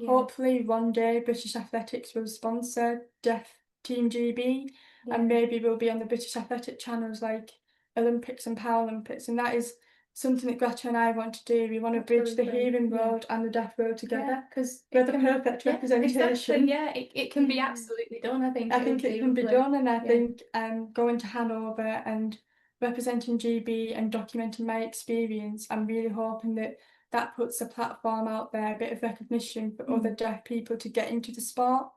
hopefully one day British Athletics will sponsor Deaf Team GB, and maybe we'll be on the British Athletic channels like Olympics and Paralympics, and that is something that Greta and I want to do. We want to bridge the hearing world and the deaf world together, because we're the perfect representation. Exactly, it can be absolutely done. I think it can be done, and I think going to Hanover and representing GB and documenting my experience, I'm really hoping that puts a platform out there, a bit of recognition for other deaf people to get into the sport.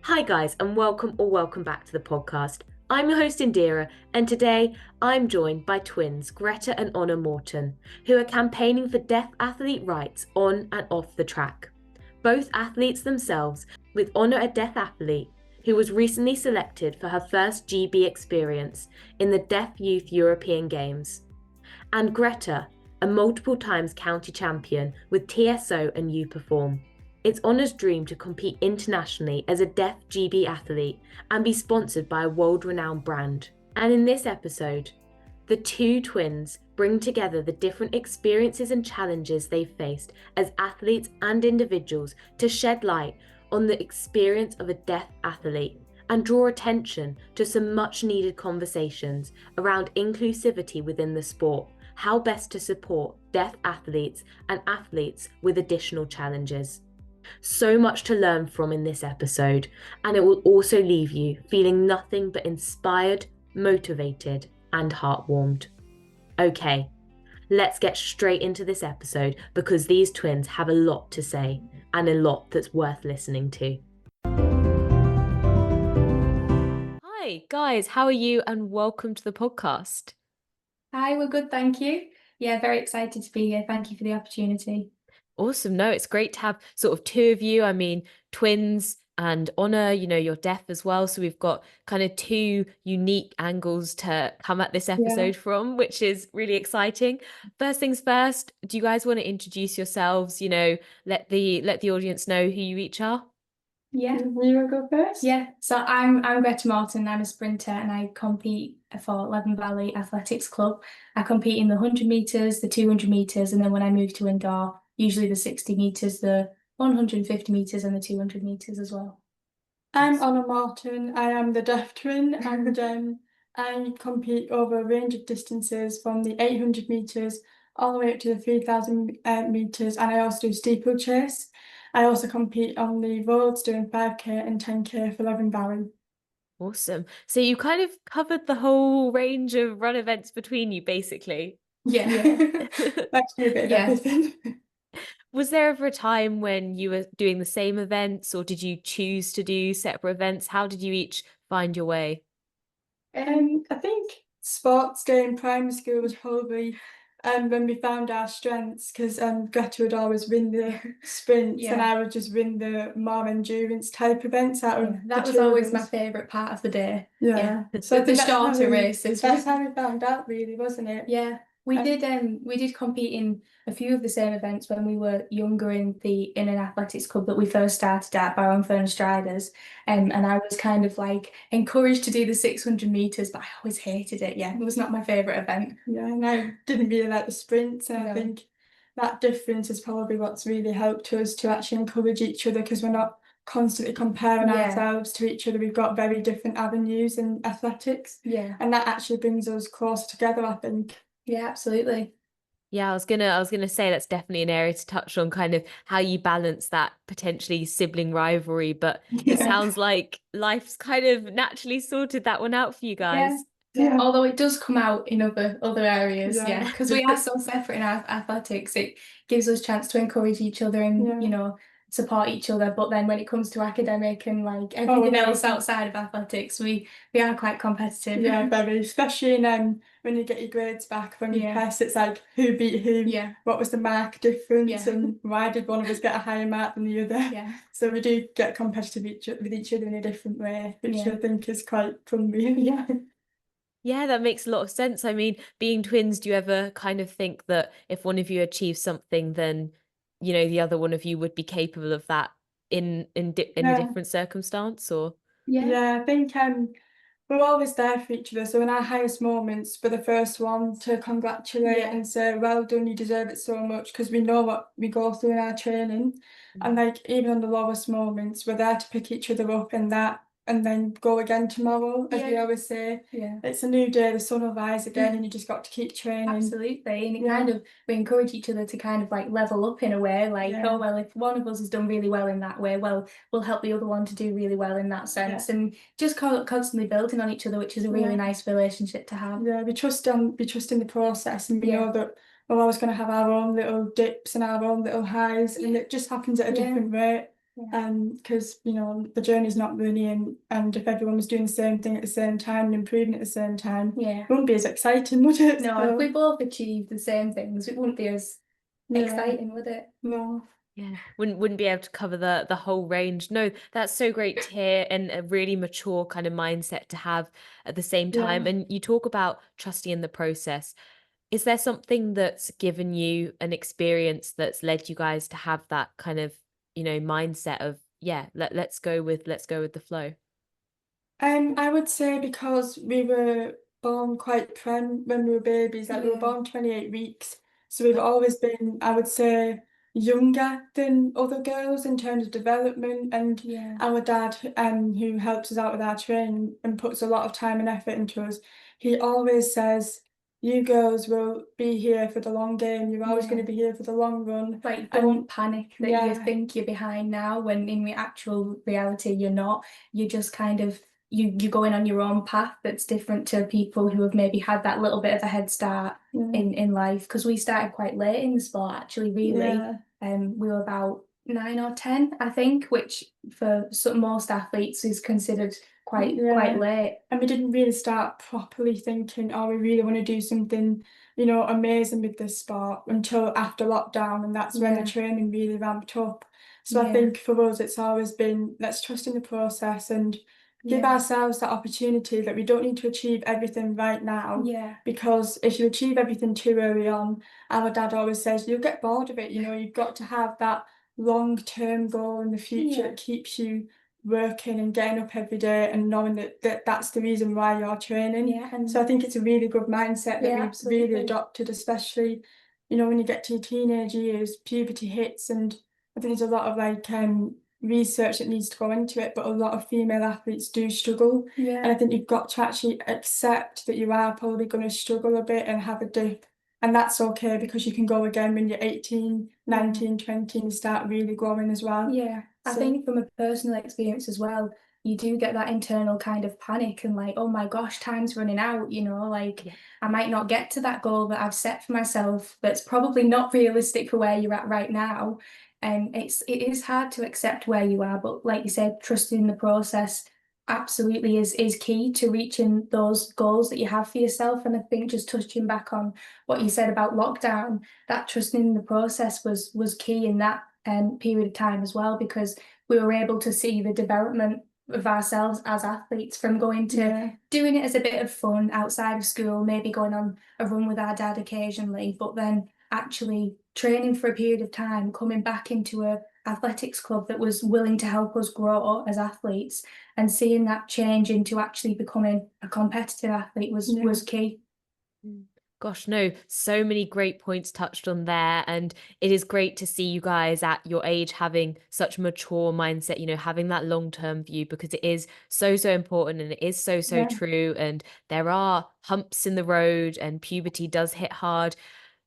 Hi guys, and welcome back to the podcast. I'm your host Indira, and today I'm joined by twins Gretta and Honor Morton, who are campaigning for deaf athlete rights on and off the track. Both athletes themselves, with Honor a deaf athlete who was recently selected for her first GB experience in the Deaf Youth European Games, and Gretta, a multiple times county champion with TSO and U Perform. It's Honor's dream to compete internationally as a deaf GB athlete and be sponsored by a world-renowned brand. And in this episode, the two twins bring together the different experiences and challenges they've faced as athletes and individuals to shed light on the experience of a deaf athlete and draw attention to some much-needed conversations around inclusivity within the sport, how best to support deaf athletes and athletes with additional challenges. So much to learn from in this episode, and it will also leave you feeling nothing but inspired, motivated, and heartwarmed. Okay, let's get straight into this episode because these twins have a lot to say and a lot that's worth listening to. Hi guys, how are you, and welcome to the podcast. Hi, we're good, thank you. Yeah, very excited to be here. Thank you for the opportunity. Awesome. No, it's great to have sort of two of you. I mean, twins and Honor, you're deaf as well. So we've got kind of two unique angles to come at this episode from, which is really exciting. First things first, do you guys want to introduce yourselves? Let the audience know who you each are. Yeah, you want to go first? Yeah, so I'm Gretta Morton. I'm a sprinter and I compete for Leven Valley Athletics Club. I compete in the 100 metres, the 200 metres, and then when I move to indoor, usually the 60 metres, the 150 metres and the 200 metres as well. I'm Honor Morton. I am the deaf twin, and I compete over a range of distances from the 800 metres all the way up to the 3,000 metres, and I also do steeplechase. I also compete on the roads doing 5k and 10k for Leven Valley. Awesome. So you kind of covered the whole range of run events between you, basically. Yeah. Let's do a bit of everything. Was there ever a time when you were doing the same events, or did you choose to do separate events? How did you each find your way? I think sports day in primary school was probably when we found our strengths, because Greta would always win the sprints and I would just win the more endurance type events out of that was always my favourite part of the day. So the shorter races. That's how we found out, really, wasn't it? Yeah. We did compete in a few of the same events when we were younger in an athletics club that we first started at, Baron Fern Striders, and I was kind of like encouraged to do the 600 metres, but I always hated it. It was not my favourite event. Yeah, and I didn't really like the sprints, and I think that difference is probably what's really helped us to actually encourage each other, because we're not constantly comparing ourselves to each other. We've got very different avenues in athletics, and that actually brings us closer together, I think. Yeah, absolutely. Yeah, I was gonna say that's definitely an area to touch on, kind of how you balance that potentially sibling rivalry, but it sounds like life's kind of naturally sorted that one out for you guys. Although it does come out in other areas, because we are so separate in our athletics, it gives us a chance to encourage each other and support each other. But then when it comes to academic and like everything else outside of athletics, we are quite competitive. Yeah, very, especially in when you get your grades back from your tests, it's like who beat who, what was the mark difference, and why did one of us get a higher mark than the other. So we do get competitive with each other in a different way, which I think is quite fun, really. Yeah, that makes a lot of sense. I mean, being twins, do you ever kind of think that if one of you achieves something, then the other one of you would be capable of that in a different circumstance? Or I think we're always there for each other. So in our highest moments, we're the first one to congratulate and say, well done, you deserve it so much, because we know what we go through in our training. And like even on the lowest moments, we're there to pick each other up and then go again tomorrow, as we always say. It's a new day, the sun will rise again, and you just got to keep training. Absolutely. And it kind of, we encourage each other to kind of like level up in a way, like, oh, well, if one of us has done really well in that way, well, we'll help the other one to do really well in that sense. And just constantly building on each other, which is a really nice relationship to have. Yeah, we trust in the process, and we know that we're always going to have our own little dips and our own little highs, and it just happens at a different rate. Because the journey's not linear, and if everyone was doing the same thing at the same time and improving at the same time, it wouldn't be as exciting, would it? No, if we both achieved the same things, it wouldn't be as exciting, would it? No. Yeah, wouldn't be able to cover the whole range. No, that's so great to hear, and a really mature kind of mindset to have at the same time. And you talk about trusting in the process. Is there something that's given you an experience that's led you guys to have that kind of, mindset of, let's go with the flow? I would say because we were born quite when we were babies, like we were born 28 weeks. So we've always been, I would say, younger than other girls in terms of development. And our dad, who helps us out with our training and puts a lot of time and effort into us, he always says, you girls will be here for the long game. You're always going to be here for the long run. Like, don't panic that you think you're behind now, when in the actual reality you're not. You just kind of, you're going on your own path that's different to people who have maybe had that little bit of a head start in life. Because we started quite late in the sport, actually, really. We were about 9 or 10, I think, which for most athletes is considered quite late. And we didn't really start properly thinking, oh, we really want to do something, amazing with this sport, until after lockdown, and that's when the training really ramped up. So I think for us, it's always been, let's trust in the process and give ourselves that opportunity that we don't need to achieve everything right now. Because if you achieve everything too early on, our dad always says, you'll get bored of it. You've got to have that long-term goal in the future that keeps you working and getting up every day and knowing that that's the reason why you're training. So I think it's a really good mindset that we've really adopted, especially, when you get to your teenage years, puberty hits, and I think there's a lot of research that needs to go into it, but a lot of female athletes do struggle. And I think you've got to actually accept that you are probably going to struggle a bit and have a dip. And that's okay, because you can go again when you're 18, 19, 20, and you start really growing as well. I think from a personal experience as well, you do get that internal kind of panic and like, oh my gosh, time's running out, I might not get to that goal that I've set for myself that's probably not realistic for where you're at right now. And it is hard to accept where you are, but like you said, trusting the process absolutely is key to reaching those goals that you have for yourself. And I think, just touching back on what you said about lockdown, that trusting in the process was key in that period of time as well, because we were able to see the development of ourselves as athletes, from going to doing it as a bit of fun outside of school, maybe going on a run with our dad occasionally, but then actually training for a period of time, coming back into a athletics club that was willing to help us grow as athletes, and seeing that change into actually becoming a competitive athlete was key. Gosh, no, so many great points touched on there. And it is great to see you guys at your age having such a mature mindset, having that long-term view, because it is so, so important, and it is so, so true. And there are humps in the road, and puberty does hit hard.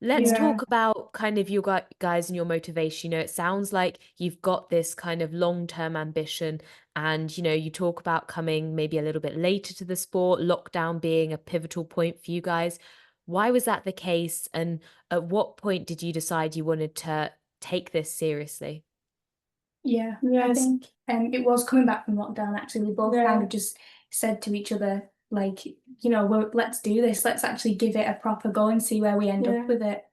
Let's talk about kind of your guys and your motivation. It sounds like you've got this kind of long-term ambition, and, you talk about coming maybe a little bit later to the sport, lockdown being a pivotal point for you guys. Why was that the case? And at what point did you decide you wanted to take this seriously? I think it was coming back from lockdown, actually. We both kind of just said to each other, like, let's do this. Let's actually give it a proper go and see where we end up with it.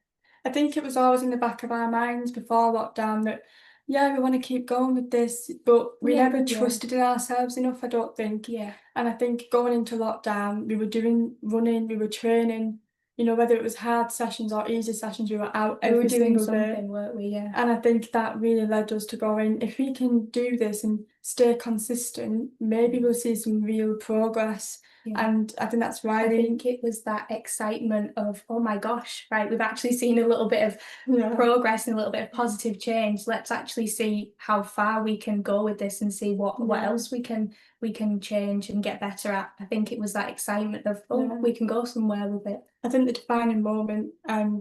I think it was always in the back of our minds before lockdown that, we want to keep going with this, but we never trusted in ourselves enough, I don't think. And I think going into lockdown, we were doing running, we were training, whether it was hard sessions or easy sessions, we were out every single day. Weren't we? And I think that really led us to going, if we can do this and stay consistent, maybe we'll see some real progress. And I think that's why I think it was that excitement of, oh my gosh, right, we've actually seen a little bit of progress and a little bit of positive change. Let's actually see how far we can go with this and see what else we can change and get better at. I think it was that excitement of, we can go somewhere with it. I think the defining moment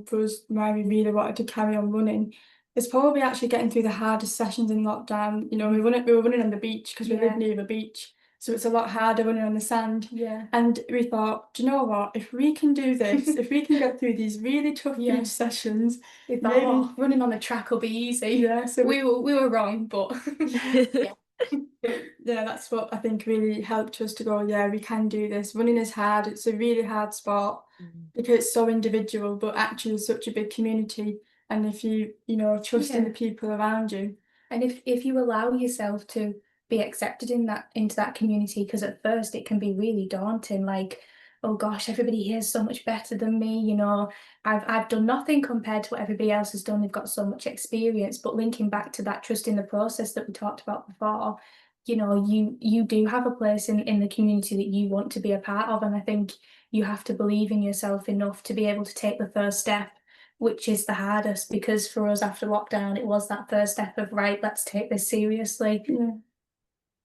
for us, why we really wanted to carry on running, is probably actually getting through the hardest sessions in lockdown. You know, we were running on the beach because we live near the beach. So it's a lot harder running on the sand. And we thought, do you know what? If we can do this, if we can get through these really tough beach sessions, we thought, maybe running on the track will be easy. So we were wrong, but that's what I think really helped us to go, we can do this. Running is hard. It's a really hard sport because it's so individual, but actually it's such a big community. And if you trust in the people around you. And if you allow yourself to be accepted into that community, because at first it can be really daunting, like, oh gosh, everybody here is so much better than me, you know, I've done nothing compared to what everybody else has done. They've got so much experience. But linking back to that trust in the process that we talked about before, you know, you do have a place in the community that you want to be a part of. And I think you have to believe in yourself enough to be able to take the first step, which is the hardest, because for us after lockdown, it was that first step of, right, let's take this seriously.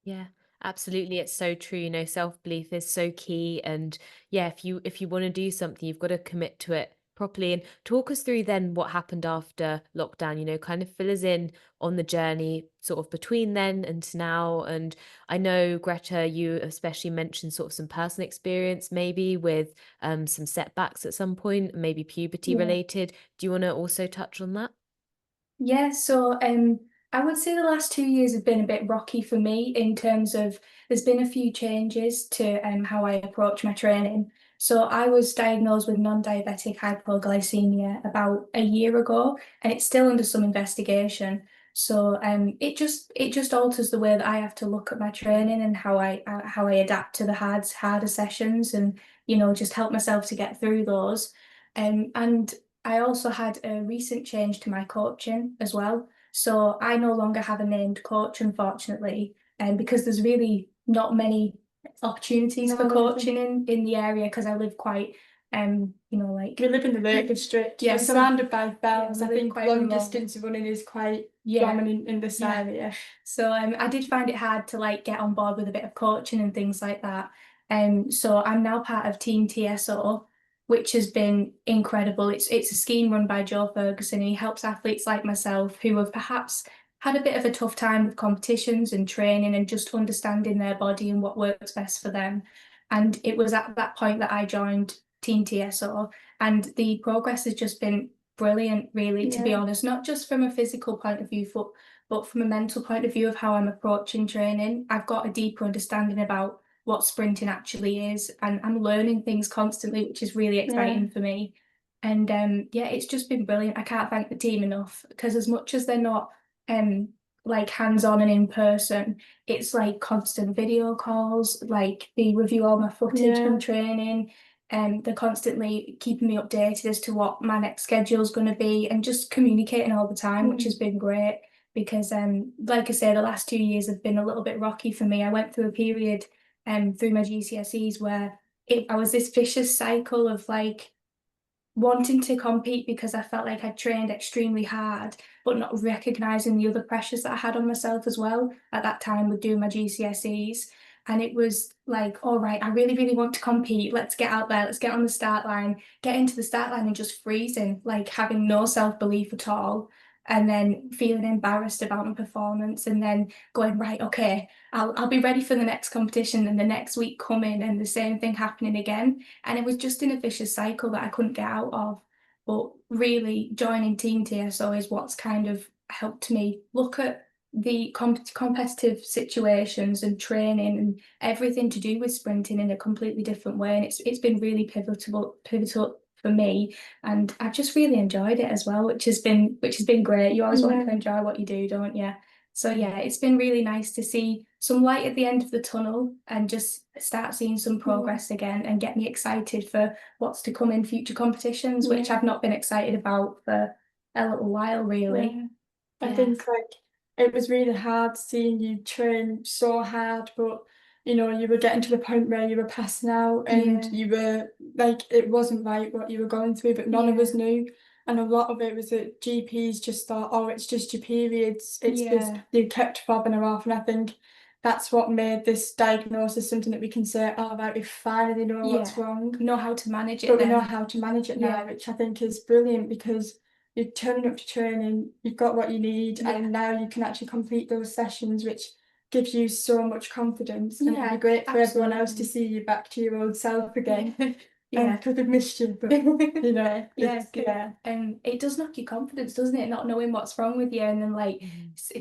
Yeah, absolutely. It's so true. You know, self-belief is so key. And yeah, if you want to do something, you've got to commit to it properly. And talk us through then what happened after lockdown, you know, kind of fill us in on the journey sort of between then and now. And I know, Greta, you especially mentioned sort of some personal experience maybe with some setbacks at some point, maybe puberty related. Do you want to also touch on that? Yeah, so I would say the last 2 years have been a bit rocky for me in terms of there's been a few changes to how I approach my training. So I was diagnosed with non-diabetic hypoglycemia about a year ago, and it's still under some investigation. So it just alters the way that I have to look at my training and how I adapt to the harder sessions, and you know, just help myself to get through those. And I also had a recent change to my coaching as well. So I no longer have a named coach, unfortunately, because there's really not many opportunities for coaching in the area, because I live quite, you know, like we live in the Lake District. We're surrounded by fells. I think long distance running is quite dominant in this area. So I did find it hard to like get on board with a bit of coaching and things like that. So I'm now part of Team TSO, which has been incredible. It's a scheme run by Joe Ferguson, and he helps athletes like myself who have perhaps had a bit of a tough time with competitions and training and just understanding their body and what works best for them. And it was at that point that I joined Team TSO, and the progress has just been brilliant, really, to be honest, not just from a physical point of view, but from a mental point of view of how I'm approaching training. I've got a deeper understanding about what sprinting actually is, and I'm learning things constantly, which is really exciting for me. And it's just been brilliant. I can't thank the team enough, because as much as they're not like hands-on and in person, it's like constant video calls, like they review all my footage from training, and they're constantly keeping me updated as to what my next schedule is going to be, and just communicating all the time, which has been great. Because like I say, the last 2 years have been a little bit rocky for me. I went through a period through my GCSEs where I was this vicious cycle of like wanting to compete because I felt like I trained extremely hard, but not recognizing the other pressures that I had on myself as well at that time with doing my GCSEs. And it was like, all right, I really, really want to compete. Let's get out there. Let's get on the start line, get into the start line and just freezing, like having no self-belief at all. And then feeling embarrassed about my performance, and then going, right, okay, I'll be ready for the next competition, and the next week coming and the same thing happening again. And it was just in a vicious cycle that I couldn't get out of. But really joining Team TSO is what's kind of helped me look at the competitive situations and training and everything to do with sprinting in a completely different way. And it's been really pivotal for me, and I've just really enjoyed it as well, which has been great. You always want to enjoy what you do, don't you? So yeah, it's been really nice to see some light at the end of the tunnel and just start seeing some progress again, and get me excited for what's to come in future competitions, which I've not been excited about for a little while, really. I think like it was really hard seeing you train so hard, but you know, you were getting to the point where you were passing out and you were like, it wasn't right what you were going through, but none of us knew. And a lot of it was that GPs just thought, oh, it's just your periods. It's just, you kept fobbing her off. And I think that's what made this diagnosis something that we can say, oh, right, we finally know what's wrong. Know how to manage it. But we know how to manage it now, which I think is brilliant, because you're turning up to training, you've got what you need, and now you can actually complete those sessions, which gives you so much confidence. And it'd be great for everyone else to see you back to your old self again. Because we've missed you, but you know, and it does knock your confidence, doesn't it? Not knowing what's wrong with you, and then like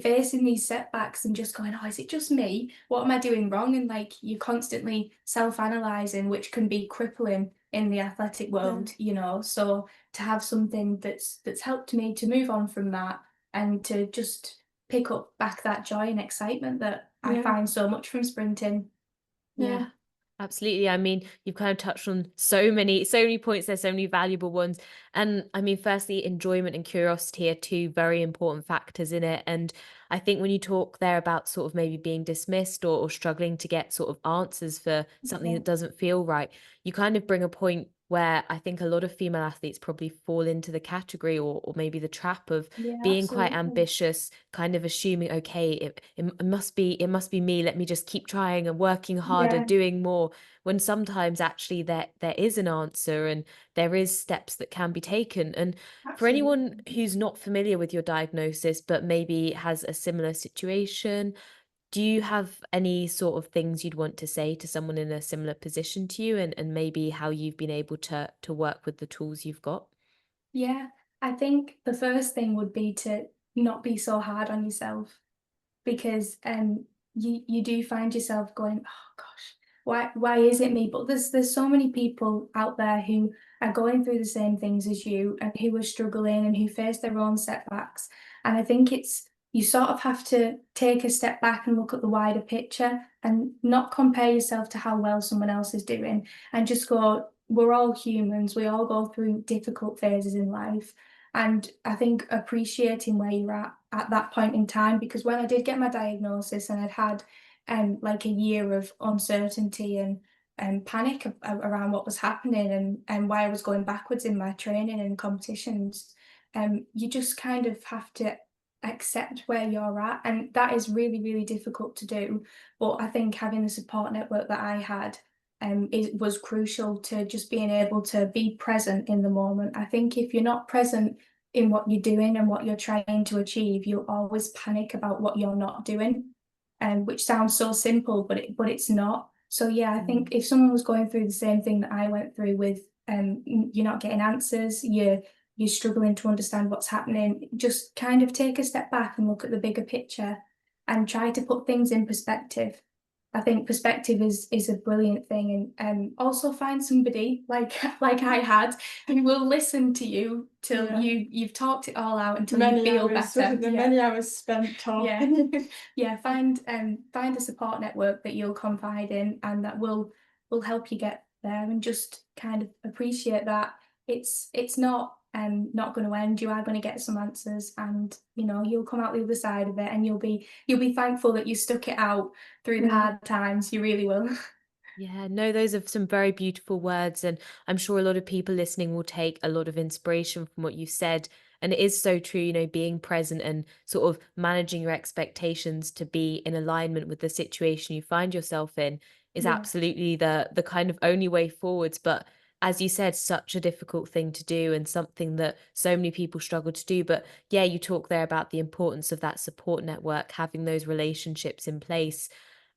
facing these setbacks and just going, oh, is it just me? What am I doing wrong? And like you're constantly self-analyzing, which can be crippling in the athletic world, you know. So to have something that's helped me to move on from that and to just pick up back that joy and excitement that I find so much from sprinting. Yeah. Absolutely. I mean, you've kind of touched on so many points. There's so many valuable ones. And I mean, firstly, enjoyment and curiosity are two very important factors in it. And I think when you talk there about sort of maybe being dismissed or struggling to get sort of answers for something that doesn't feel right, you kind of bring a point where I think a lot of female athletes probably fall into the category or maybe the trap of being quite ambitious, kind of assuming, okay, it must be me. Let me just keep trying and working harder, doing more, when sometimes actually there is an answer and there is steps that can be taken. And for anyone who's not familiar with your diagnosis, but maybe has a similar situation, do you have any sort of things you'd want to say to someone in a similar position to you, and maybe how you've been able to work with the tools you've got? Yeah, I think the first thing would be to not be so hard on yourself, because you do find yourself going, oh gosh, why is it me? But there's so many people out there who are going through the same things as you and who are struggling and who face their own setbacks. And I think you sort of have to take a step back and look at the wider picture and not compare yourself to how well someone else is doing, and just go, we're all humans, we all go through difficult phases in life. And I think appreciating where you're at that point in time, because when I did get my diagnosis and I'd had like a year of uncertainty and panic around what was happening and why I was going backwards in my training and competitions, you just kind of have to accept where you're at, and that is really, really difficult to do. But I think having the support network that I had it was crucial to just being able to be present in the moment. I think if you're not present in what you're doing and what you're trying to achieve, you'll always panic about what you're not doing, which sounds so simple, but it's not. So yeah, I think if someone was going through the same thing that I went through with you're not getting answers, you're struggling to understand what's happening, just kind of take a step back and look at the bigger picture and try to put things in perspective. I think perspective is a brilliant thing, and also find somebody like I had who will listen to you till you've talked it all out until you feel better. Many hours spent talking. Find a support network that you'll confide in and that will help you get there, and just kind of appreciate that it's not going to end. You are going to get some answers, and you know you'll come out the other side of it, and you'll be thankful that you stuck it out through the hard times. You really will. Yeah, no, those are some very beautiful words, and I'm sure a lot of people listening will take a lot of inspiration from what you said. And it is so true, you know, being present and sort of managing your expectations to be in alignment with the situation you find yourself in is absolutely the kind of only way forwards. But as you said, such a difficult thing to do and something that so many people struggle to do. But yeah, you talk there about the importance of that support network, having those relationships in place.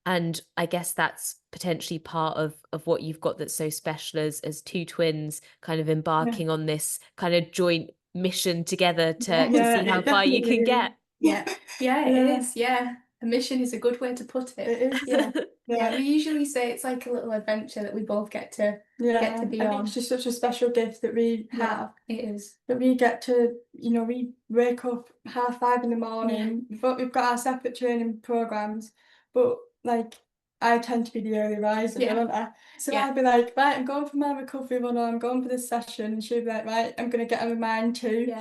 And I guess that's potentially part of what you've got that's so special as two twins kind of embarking on this kind of joint mission together to see how far you can get. It is. Yeah. A mission is a good way to put it. It is. We usually say it's like a little adventure that we both get to be I think on. it's just such a special gift that we have. It is. That we get to, you know, we wake up 5:30 in the morning, but we've got our separate training programs, but like I tend to be the early riser, don't I? So I'd be like, right, I'm going for my recovery run, or I'm going for this session, and she'd be like, right, I'm going to get on with mine too.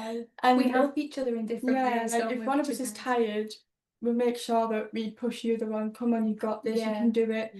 And we help each other in different ways. Like if one of us is tired, we'll make sure that we push the other one. Come on, you've got this, you can do it.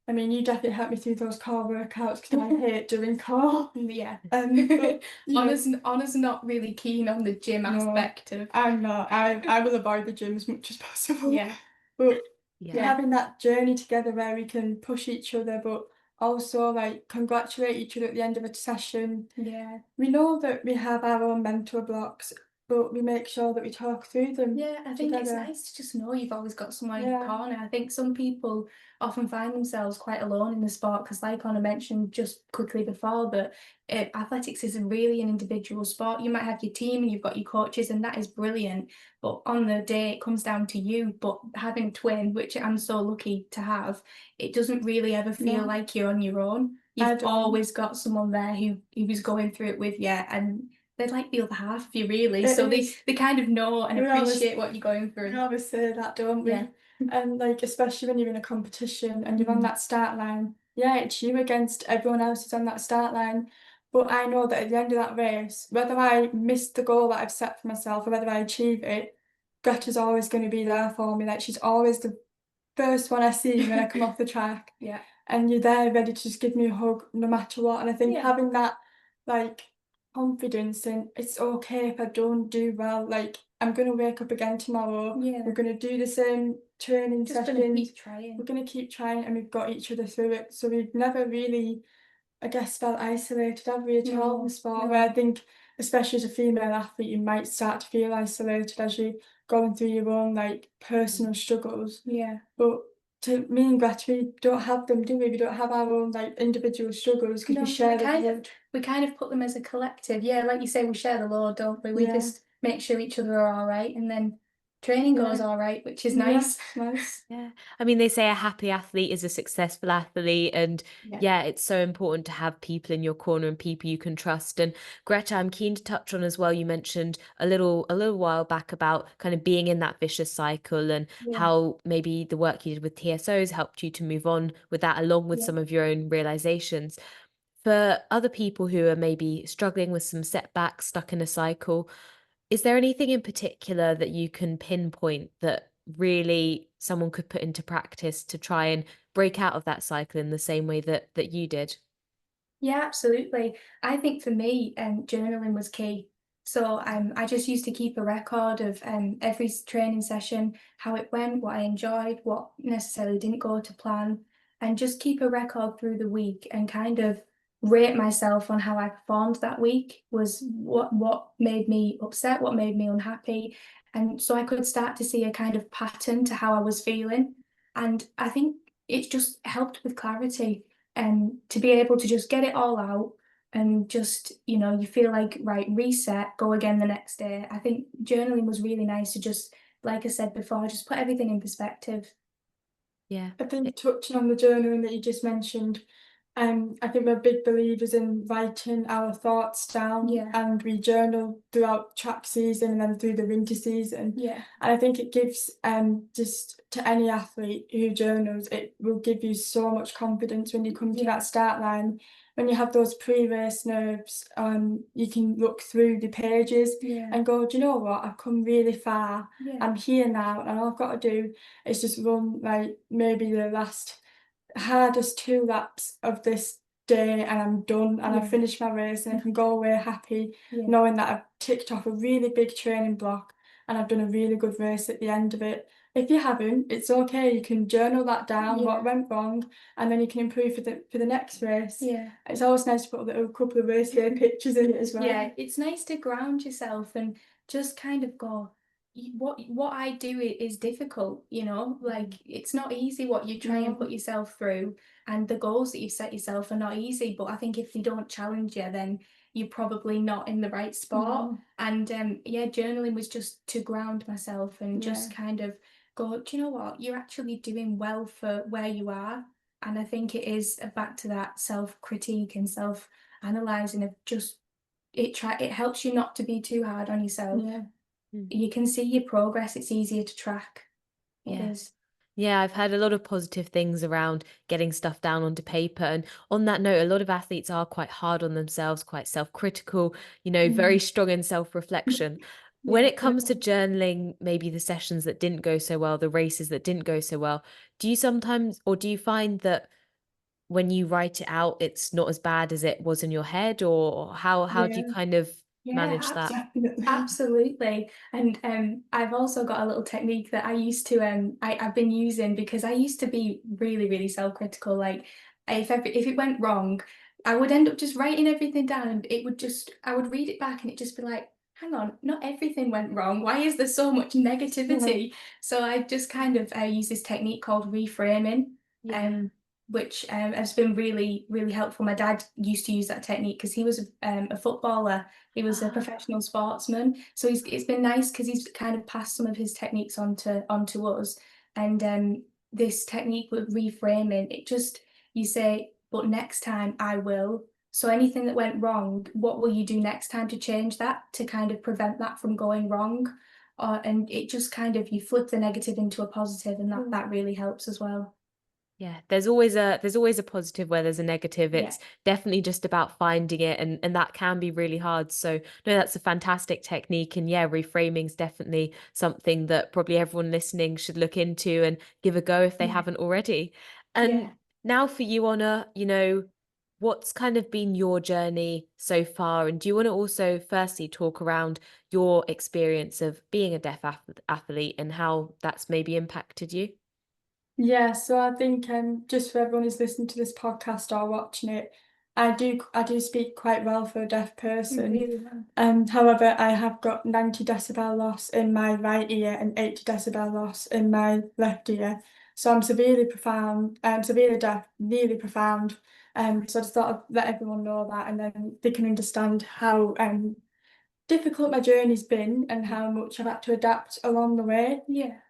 I mean, you definitely helped me through those core workouts because I hate doing core. Yeah. But, Honor's not really keen on the gym aspect of. I'm not. I will avoid the gym as much as possible. Yeah. But having that journey together where we can push each other, but also like congratulate each other at the end of a session. Yeah. We know that we have our own mental blocks, but we make sure that we talk through them. Yeah, I think it's nice to just know you've always got someone in your corner. I think some people often find themselves quite alone in the sport because, like Honor mentioned just quickly before, that athletics is really an individual sport. You might have your team and you've got your coaches, and that is brilliant. But on the day, it comes down to you. But having a twin, which I'm so lucky to have, it doesn't really ever feel like you're on your own. You've always got someone there who's going through it with you, and they're like the other half of you, really. So they kind of know and appreciate what you're going through. We always say that, don't we? And like, especially when you're in a competition and you're on that start line, it's you against everyone else who's on that start line. But I know that at the end of that race, whether I miss the goal that I've set for myself or whether I achieve it, Gretta's always going to be there for me. Like, she's always the first one I see when I come off the track. And you're there ready to just give me a hug no matter what. And I think having that, like, confidence in it's okay if I don't do well, like I'm gonna wake up again tomorrow, we're gonna do the same training sessions, we're gonna keep trying, and we've got each other through it. So we've never really, I guess, felt isolated, have we, at all in the sport, where I think especially as a female athlete you might start to feel isolated as you're going through your own like personal struggles. But to me and Greta, we don't have them, do we? We don't have our own like individual struggles because we share the we kind of put them as a collective. Yeah, like you say, we share the load, don't we? We just make sure each other are all right, and then training goes all right, which is nice. Yeah. I mean, they say a happy athlete is a successful athlete, and it's so important to have people in your corner and people you can trust. And Greta, I'm keen to touch on as well, you mentioned a little while back about kind of being in that vicious cycle and how maybe the work you did with TSOs helped you to move on with that, along with some of your own realizations. For other people who are maybe struggling with some setbacks, stuck in a cycle, is there anything in particular that you can pinpoint that really someone could put into practice to try and break out of that cycle in the same way that you did? Yeah, absolutely. I think for me, journaling was key. So I just used to keep a record of every training session, how it went, what I enjoyed, what necessarily didn't go to plan, and just keep a record through the week and kind of rate myself on how I performed that week, was what made me upset, what made me unhappy. And so I could start to see a kind of pattern to how I was feeling. And I think it just helped with clarity, and to be able to just get it all out and just, you feel like, right, reset, go again the next day. I think journaling was really nice to just, like I said before, just put everything in perspective. I think touching on the journaling that you just mentioned, I think we're big believers in writing our thoughts down, and we journal throughout track season and then through the winter season. And I think it gives just to any athlete who journals, it will give you so much confidence when you come to that start line. When you have those pre-race nerves, you can look through the pages and go, do you know what? I've come really far. I'm here now, and all I've got to do is just run like maybe the last hardest 2 laps of this day, and I'm done, and I've finished my race, and I can go away happy knowing that I've ticked off a really big training block and I've done a really good race at the end of it. If you haven't, it's okay, you can journal that down, what went wrong, and then you can improve for the next race. It's always nice to put a little couple of race day pictures in it as well. It's nice to ground yourself and just kind of go, what I do is difficult, like it's not easy what you try and put yourself through, and the goals that you set yourself are not easy. But I think if they don't challenge you, then you're probably not in the right spot. And journaling was just to ground myself and just kind of go, do you know what, you're actually doing well for where you are. And I think it is back to that self-critique and self-analyzing of just it helps you not to be too hard on yourself. You can see your progress, it's easier to track. It is. Yeah, I've heard a lot of positive things around getting stuff down onto paper. And on that note, a lot of athletes are quite hard on themselves, quite self-critical, very strong in self-reflection. When it comes to journaling, maybe the sessions that didn't go so well, the races that didn't go so well, do you sometimes, or do you find that when you write it out, it's not as bad as it was in your head, or how do you kind of manage that? Definitely. Absolutely. And I've also got a little technique that I used to I've been using, because I used to be really, really self-critical. Like if it went wrong, I would end up just writing everything down, and I would read it back and it'd just be like, hang on, not everything went wrong. Why is there so much negativity? So I just kind of use this technique called reframing. Which has been really, really helpful. My dad used to use that technique because he was a footballer. He was a professional sportsman. So it's been nice because he's kind of passed some of his techniques onto us. And this technique with reframing, you say, but next time I will. So anything that went wrong, what will you do next time to change that, to kind of prevent that from going wrong? And it just kind of, you flip the negative into a positive, and that really helps as well. Yeah, there's always a positive where there's a negative. It's definitely just about finding it, and that can be really hard. So no, that's a fantastic technique. And yeah, reframing is definitely something that probably everyone listening should look into and give a go if they haven't already. And now for you, Honor, what's kind of been your journey so far? And do you want to also firstly talk around your experience of being a deaf athlete and how that's maybe impacted you? Yeah, so I think just for everyone who's listening to this podcast or watching it, I do speak quite well for a deaf person. Really well. However, I have got 90 decibel loss in my right ear and 80 decibel loss in my left ear. So I'm severely deaf, really profound. So I just thought I'd let everyone know that, and then they can understand how difficult my journey's been and how much I've had to adapt along the way.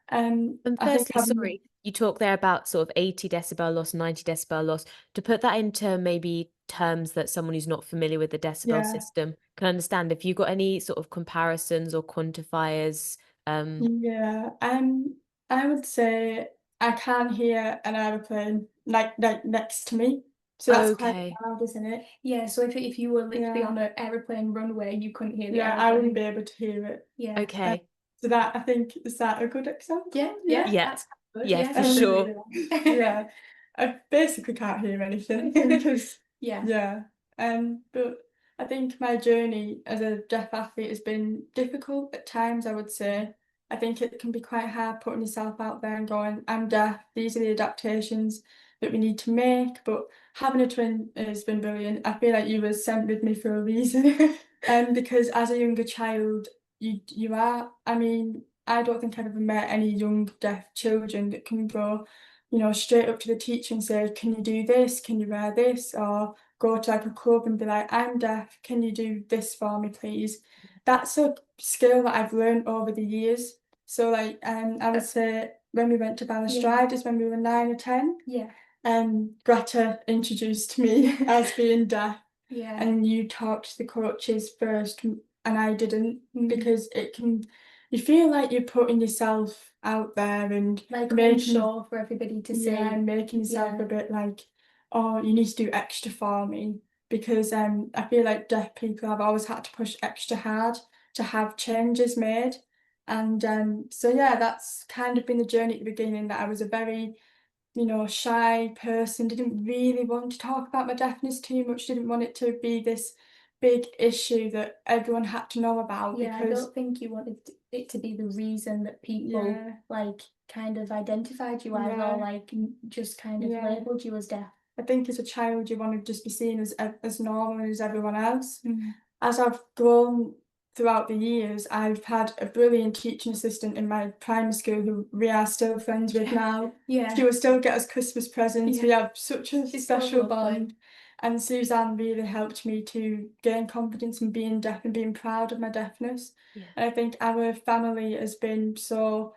And I think firstly, sorry, you talk there about sort of 80 decibel loss, 90 decibel loss. To put that into maybe terms that someone who's not familiar with the decibel system can understand, if you got any sort of comparisons or quantifiers. Yeah, I would say I can't hear an aeroplane like next to me. So that's quite loud, isn't it? Yeah, so if you were literally on an airplane runway, you couldn't hear the airplane. I wouldn't be able to hear it. Okay. So that, I think, is that a good example? That's good. Yeah, for sure. Yeah, I basically can't hear anything because but I think my journey as a deaf athlete has been difficult at times, I would say. I think it can be quite hard putting yourself out there and going, I'm deaf, these are the adaptations that we need to make. But having a twin has been brilliant. I feel like you were sent with me for a reason. Because as a younger child, you are, I mean, I don't think I've ever met any young deaf children that can go, straight up to the teacher and say, can you do this? Can you wear this? Or go to like a club and be like, I'm deaf, can you do this for me, please? That's a skill that I've learned over the years. So like I would say when we went to Balustriders when we were 9 or 10, Greta introduced me as being deaf. And you talked to the coaches first and I didn't, because you feel like you're putting yourself out there and like making sure for everybody to see. And making yourself a bit like, oh, you need to do extra for me. Because I feel like deaf people have always had to push extra hard to have changes made. And so that's kind of been the journey at the beginning, that I was a very shy person, didn't really want to talk about my deafness too much, didn't want it to be this big issue that everyone had to know about. Because I don't think you wanted it to be the reason that people like kind of identified you as, or like just kind of labelled you as deaf. I think as a child you want to just be seen as normal as everyone else. As I've grown throughout the years, I've had a brilliant teaching assistant in my primary school who we are still friends with now. She will still get us Christmas presents. We have such a special bond. And Suzanne really helped me to gain confidence in being deaf and being proud of my deafness. And I think our family has been so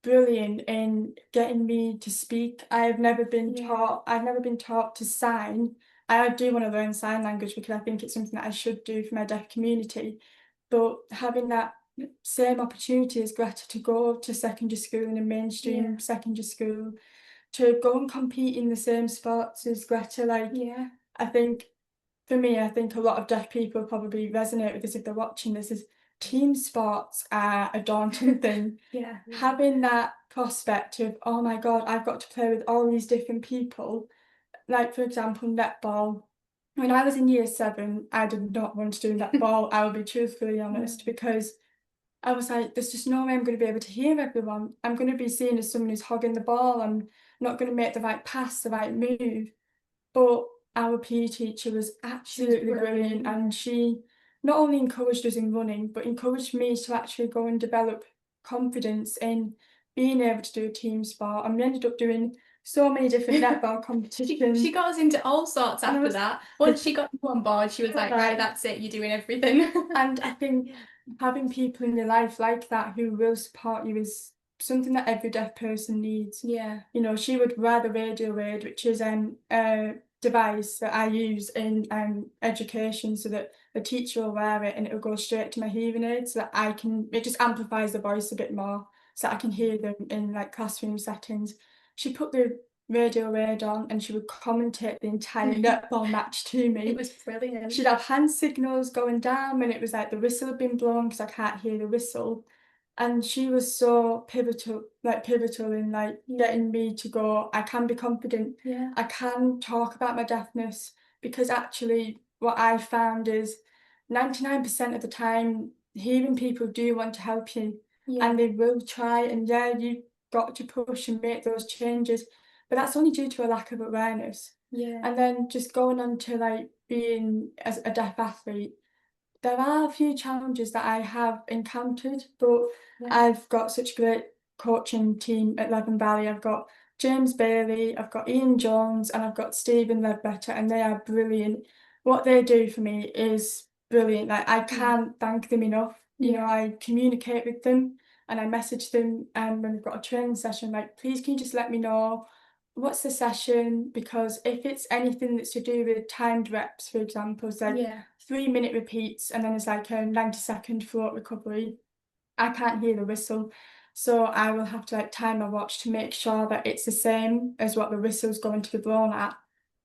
brilliant in getting me to speak. I've never been taught to sign. I do want to learn sign language because I think it's something that I should do for my deaf community. But having that same opportunity as Greta to go to secondary school in a mainstream secondary school, to go and compete in the same sports as Greta, I think for me, I think a lot of deaf people probably resonate with this if they're watching this, is team sports are a daunting thing. Yeah. Having that prospect of, oh my God, I've got to play with all these different people. Like, for example, netball. When I was in year 7, I did not want to do netball, I will be truthfully honest, because I was like, there's just no way I'm going to be able to hear everyone. I'm going to be seen as someone who's hogging the ball. I'm not going to make the right pass, the right move. But our PE teacher was absolutely brilliant, and she not only encouraged us in running, but encouraged me to actually go and develop confidence in being able to do a team sport. And we ended up doing so many different netball competitions. She got us into all sorts after that. Once she got you on board, she was like, right, that's it, you're doing everything. And I think having people in your life like that who will support you is something that every deaf person needs. Yeah. You know, she would wear the radio aid, which is a device that I use in education, so that the teacher will wear it and it will go straight to my hearing aid, so that it just amplifies the voice a bit more, so that I can hear them in like classroom settings. She put the radio aid on and she would commentate the entire netball match to me. It was brilliant. She'd have hand signals going down when it was like the whistle had been blown, because I can't hear the whistle. And she was so pivotal in like getting me to go, I can be confident. Yeah. I can talk about my deafness, because actually what I found is 99% of the time, hearing people do want to help you, and they will try, and you've got to push and make those changes. But that's only due to a lack of awareness. Yeah. And then just going on to like being as a deaf athlete, there are a few challenges that I have encountered, but I've got such a great coaching team at Leven Valley. I've got James Bailey, I've got Ian Jones, and I've got Stephen Ledbetter, and they are brilliant. What they do for me is brilliant. Like, I can't thank them enough. You know, I communicate with them and I message them, and when we've got a training session, like, please can you just let me know what's the session, because if it's anything that's to do with timed reps, for example, it's like 3-minute repeats and then it's like a 90-second float recovery, I can't hear the whistle, so I will have to like time my watch to make sure that it's the same as what the whistle's going to be blown at.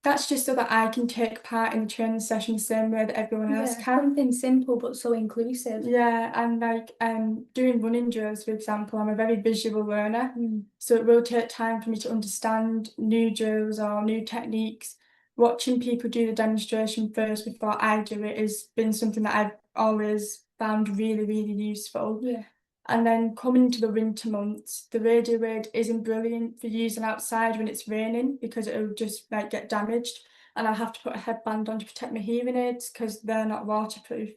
That's just so that I can take part in the training session the same way that everyone else can. Something simple but so inclusive. Yeah, and like doing running drills, for example, I'm a very visual learner, so it will take time for me to understand new drills or new techniques. Watching people do the demonstration first before I do it has been something that I've always found really, really useful. Yeah. And then coming into the winter months, the radio aid isn't brilliant for using outside when it's raining, because it'll just like get damaged, and I'll have to put a headband on to protect my hearing aids because they're not waterproof.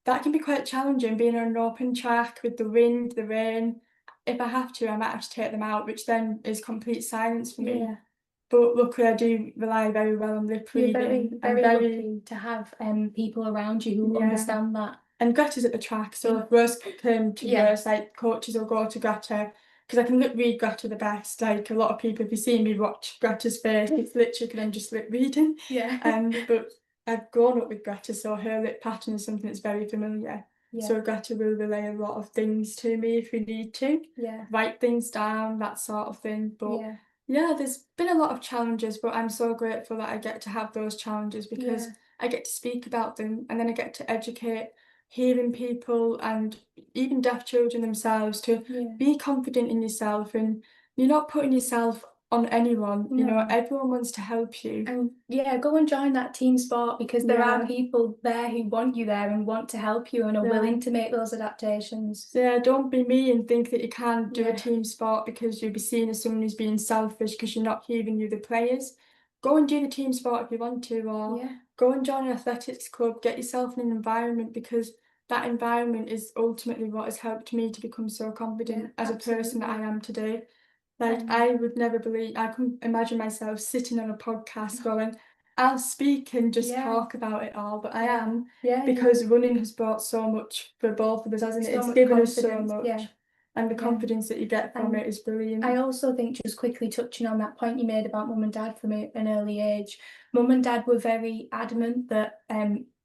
That can be quite challenging, being on an open track with the wind, the rain. If I have to, I might have to take them out, which then is complete silence for me. Yeah. But luckily, I do rely very well on lip reading. You're very lucky to have people around you who understand that. And Gretta's at the track, so if worst came to worst, like, coaches will go to Gretta, because I can lip read Gretta the best. Like, a lot of people, if you see me watch Gretta's face, it's literally I'm just lip reading. But I've grown up with Gretta, so her lip pattern is something that's very familiar. So Gretta will relay a lot of things to me if we need to. Write things down, that sort of thing. But there's been a lot of challenges, but I'm so grateful that I get to have those challenges, because I get to speak about them, and then I get to educate hearing people and even deaf children themselves to be confident in yourself, and you're not putting yourself on anyone. You know, everyone wants to help you. And go and join that team sport, because there are people there who want you there and want to help you and are willing to make those adaptations. So don't be me and think that you can't do a team sport because you'll be seen as someone who's being selfish because you're not hearing you the players. Go and do the team sport if you want to, or go and join an athletics club, get yourself in an environment, because that environment is ultimately what has helped me to become so confident as a person that I am today. Like, I would never believe, I couldn't imagine myself sitting on a podcast going, I'll speak and just talk about it all, but I am, because running has brought so much for both of us, hasn't it? It's given us so much. And the confidence that you get from it is brilliant. I also think, just quickly touching on that point you made about mum and dad from an early age, mum and dad were very adamant that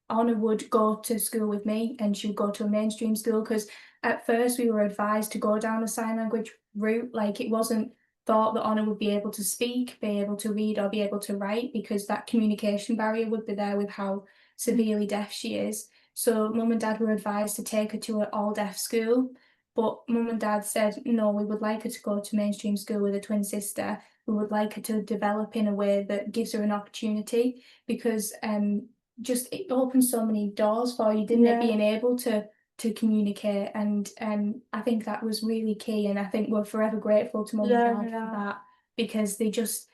Honor would go to school with me, and she would go to a mainstream school, because at first we were advised to go down a sign language route. Like, it wasn't thought that Honor would be able to speak, be able to read, or be able to write, because that communication barrier would be there with how severely deaf she is. So mum and dad were advised to take her to an all-deaf school, but mum and dad said, no, we would like her to go to mainstream school with a twin sister. We would like her to develop in a way that gives her an opportunity, because just it opens so many doors for you, didn't it, being able to communicate. And I think that was really key, and I think we're forever grateful to mum and dad for that, because they just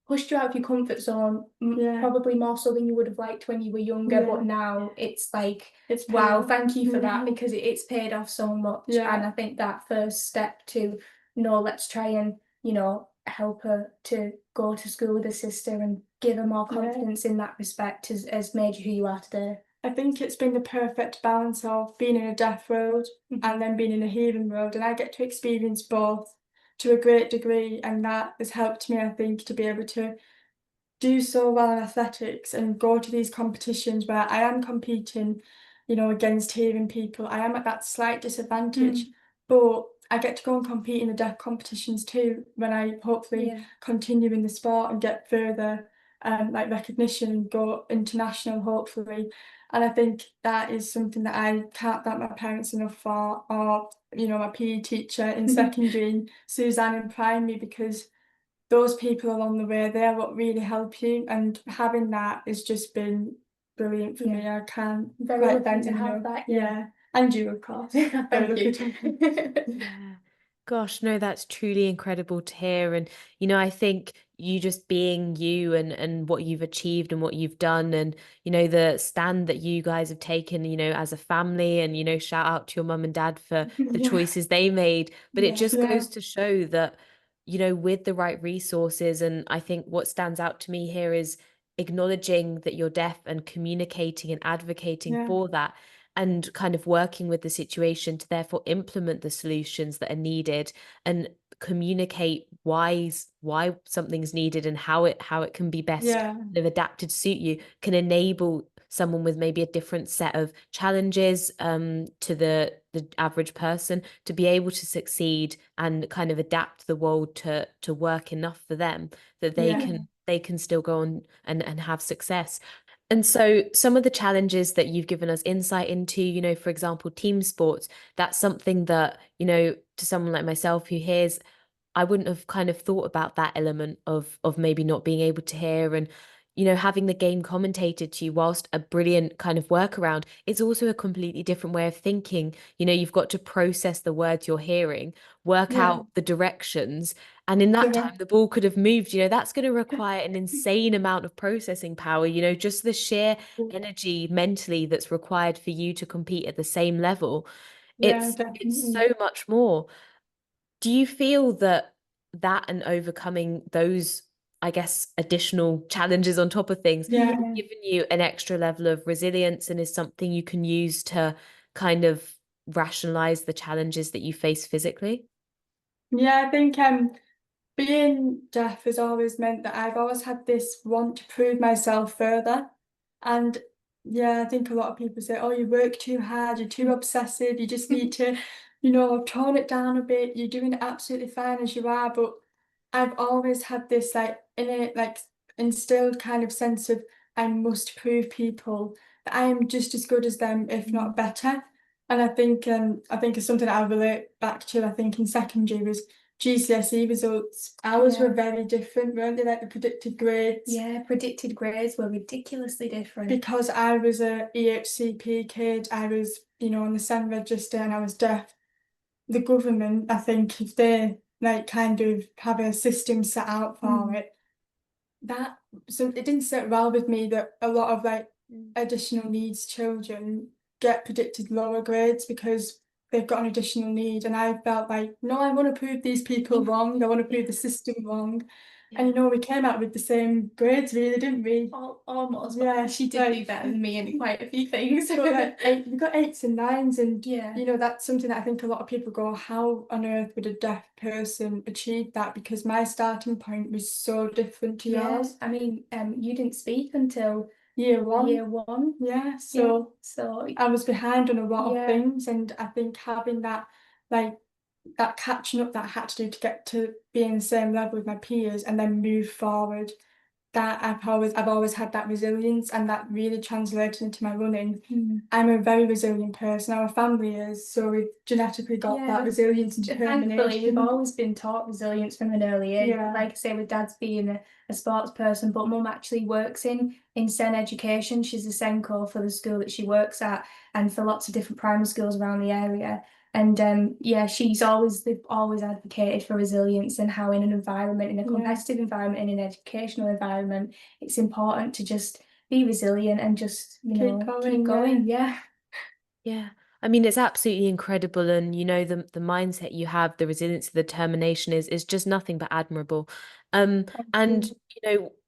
pushed you out of your comfort zone, probably more so than you would have liked when you were younger, but now it's like, wow, thank you for that, because it's paid off so much. And I think that first step to, no, let's try and, you know, help her to go to school with her sister and give her more confidence in that respect has made you who you are today. I think it's been the perfect balance of being in a deaf world and then being in a hearing world, and I get to experience both to a great degree, and that has helped me, I think, to be able to do so well in athletics and go to these competitions where I am competing, you know, against hearing people. I am at that slight disadvantage, but I get to go and compete in the deaf competitions too when I hopefully continue in the sport and get further like recognition and go international hopefully. And I think that is something that I can't thank my parents enough for, or, you know, my PE teacher in secondary, Suzanne in primary, because those people along the way, they're what really help you. And having that has just been brilliant for me. I can't very lucky to have that. And you, of course. Thank you. Yeah. Gosh, no, that's truly incredible to hear. And, you know, I think you just being you and what you've achieved and what you've done, and, you know, the stand that you guys have taken, you know, as a family, and, you know, shout out to your mum and dad for the choices they made. But it just goes to show that, you know, with the right resources, and I think what stands out to me here is acknowledging that you're deaf and communicating and advocating for that, and kind of working with the situation to therefore implement the solutions that are needed and communicate why something's needed and how it can be best kind of adapted to suit you, can enable someone with maybe a different set of challenges to the average person to be able to succeed and kind of adapt the world to work enough for them that they can still go on and have success. And so some of the challenges that you've given us insight into, you know, for example, team sports, that's something that, you know, to someone like myself who hears, I wouldn't have kind of thought about that element of maybe not being able to hear, and, you know, having the game commentated to you, whilst a brilliant kind of workaround, it's also a completely different way of thinking. You know, you've got to process the words you're hearing, work out the directions, and in that time the ball could have moved. You know, that's going to require an insane amount of processing power, you know, just the sheer energy mentally that's required for you to compete at the same level. It's so much more. Do you feel that and overcoming those, I guess, additional challenges on top of things has given you an extra level of resilience, and is something you can use to kind of rationalize the challenges that you face physically? I think being deaf has always meant that I've always had this want to prove myself further. And I think a lot of people say, oh, you work too hard, you're too obsessive, you just need to, you know, tone it down a bit, you're doing absolutely fine as you are. But I've always had this like innate, like instilled kind of sense of I must prove people that I am just as good as them, if not better. And I think it's something that I relate back to, I think in secondary was GCSE results. Ours were very different, weren't they? Like the predicted grades. Yeah, predicted grades were ridiculously different. Because I was a EHCP kid, I was, you know, on the SEN register, and I was deaf. The government, I think, if they like kind of have a system set out for it, so it didn't sit well with me that a lot of like additional needs children get predicted lower grades because they've got an additional need. And I felt like, no, I want to prove these people wrong. I want to prove the system wrong. And, you know, we came out with the same grades, really, didn't we? Almost. Yeah, she did do better than me in quite a few things. But like, we got 8s and 9s, and, you know, that's something that I think a lot of people go, how on earth would a deaf person achieve that? Because my starting point was so different to yours. I mean, you didn't speak until year one. So I was behind on a lot of things, and I think having that, like, that catching up that I had to do to get to be in the same level with my peers and then move forward that I've always had that resilience, and that really translated into my running. I'm a very resilient person. Our family is, so we've genetically got that resilience and determination. Thankfully, we've always been taught resilience from an early age. Like I say, with Dad's being a sports person, but Mum actually works in SEN education. She's a SENCO for the school that she works at, and for lots of different primary schools around the area. And they've always advocated for resilience, and how in an environment, in a competitive environment, in an educational environment, it's important to just be resilient and just, keep going. Yeah. I mean, it's absolutely incredible, and the mindset you have, the resilience, the determination is just nothing but admirable. And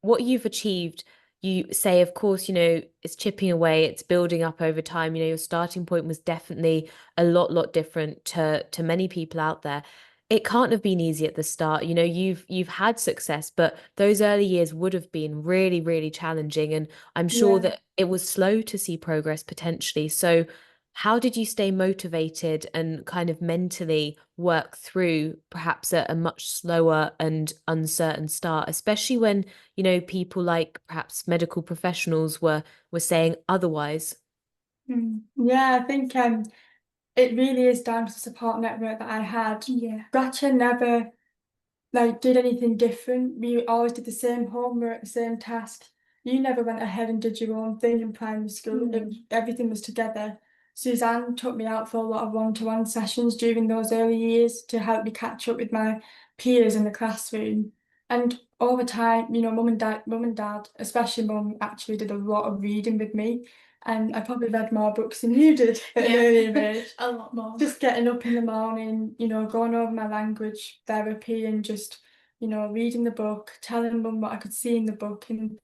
what you've achieved, you say, of course, it's chipping away, it's building up over time. Your starting point was definitely a lot different to many people out there. It can't have been easy at the start. You've had success, but those early years would have been really, really challenging, and I'm sure that it was slow to see progress potentially. So how did you stay motivated and kind of mentally work through perhaps a much slower and uncertain start, especially when, people like perhaps medical professionals were saying otherwise? Yeah, I think it really is down to the support network that I had. Greta never did anything different. We always did the same homework, the same task. You never went ahead and did your own thing in primary school. Everything was together. Suzanne took me out for a lot of one-to-one sessions during those early years to help me catch up with my peers in the classroom. And over time, mum and dad, especially mum, actually did a lot of reading with me. And I probably read more books than you did at an early age. A lot more. Just getting up in the morning, going over my language therapy, and just, reading the book, telling mum what I could see in the book, and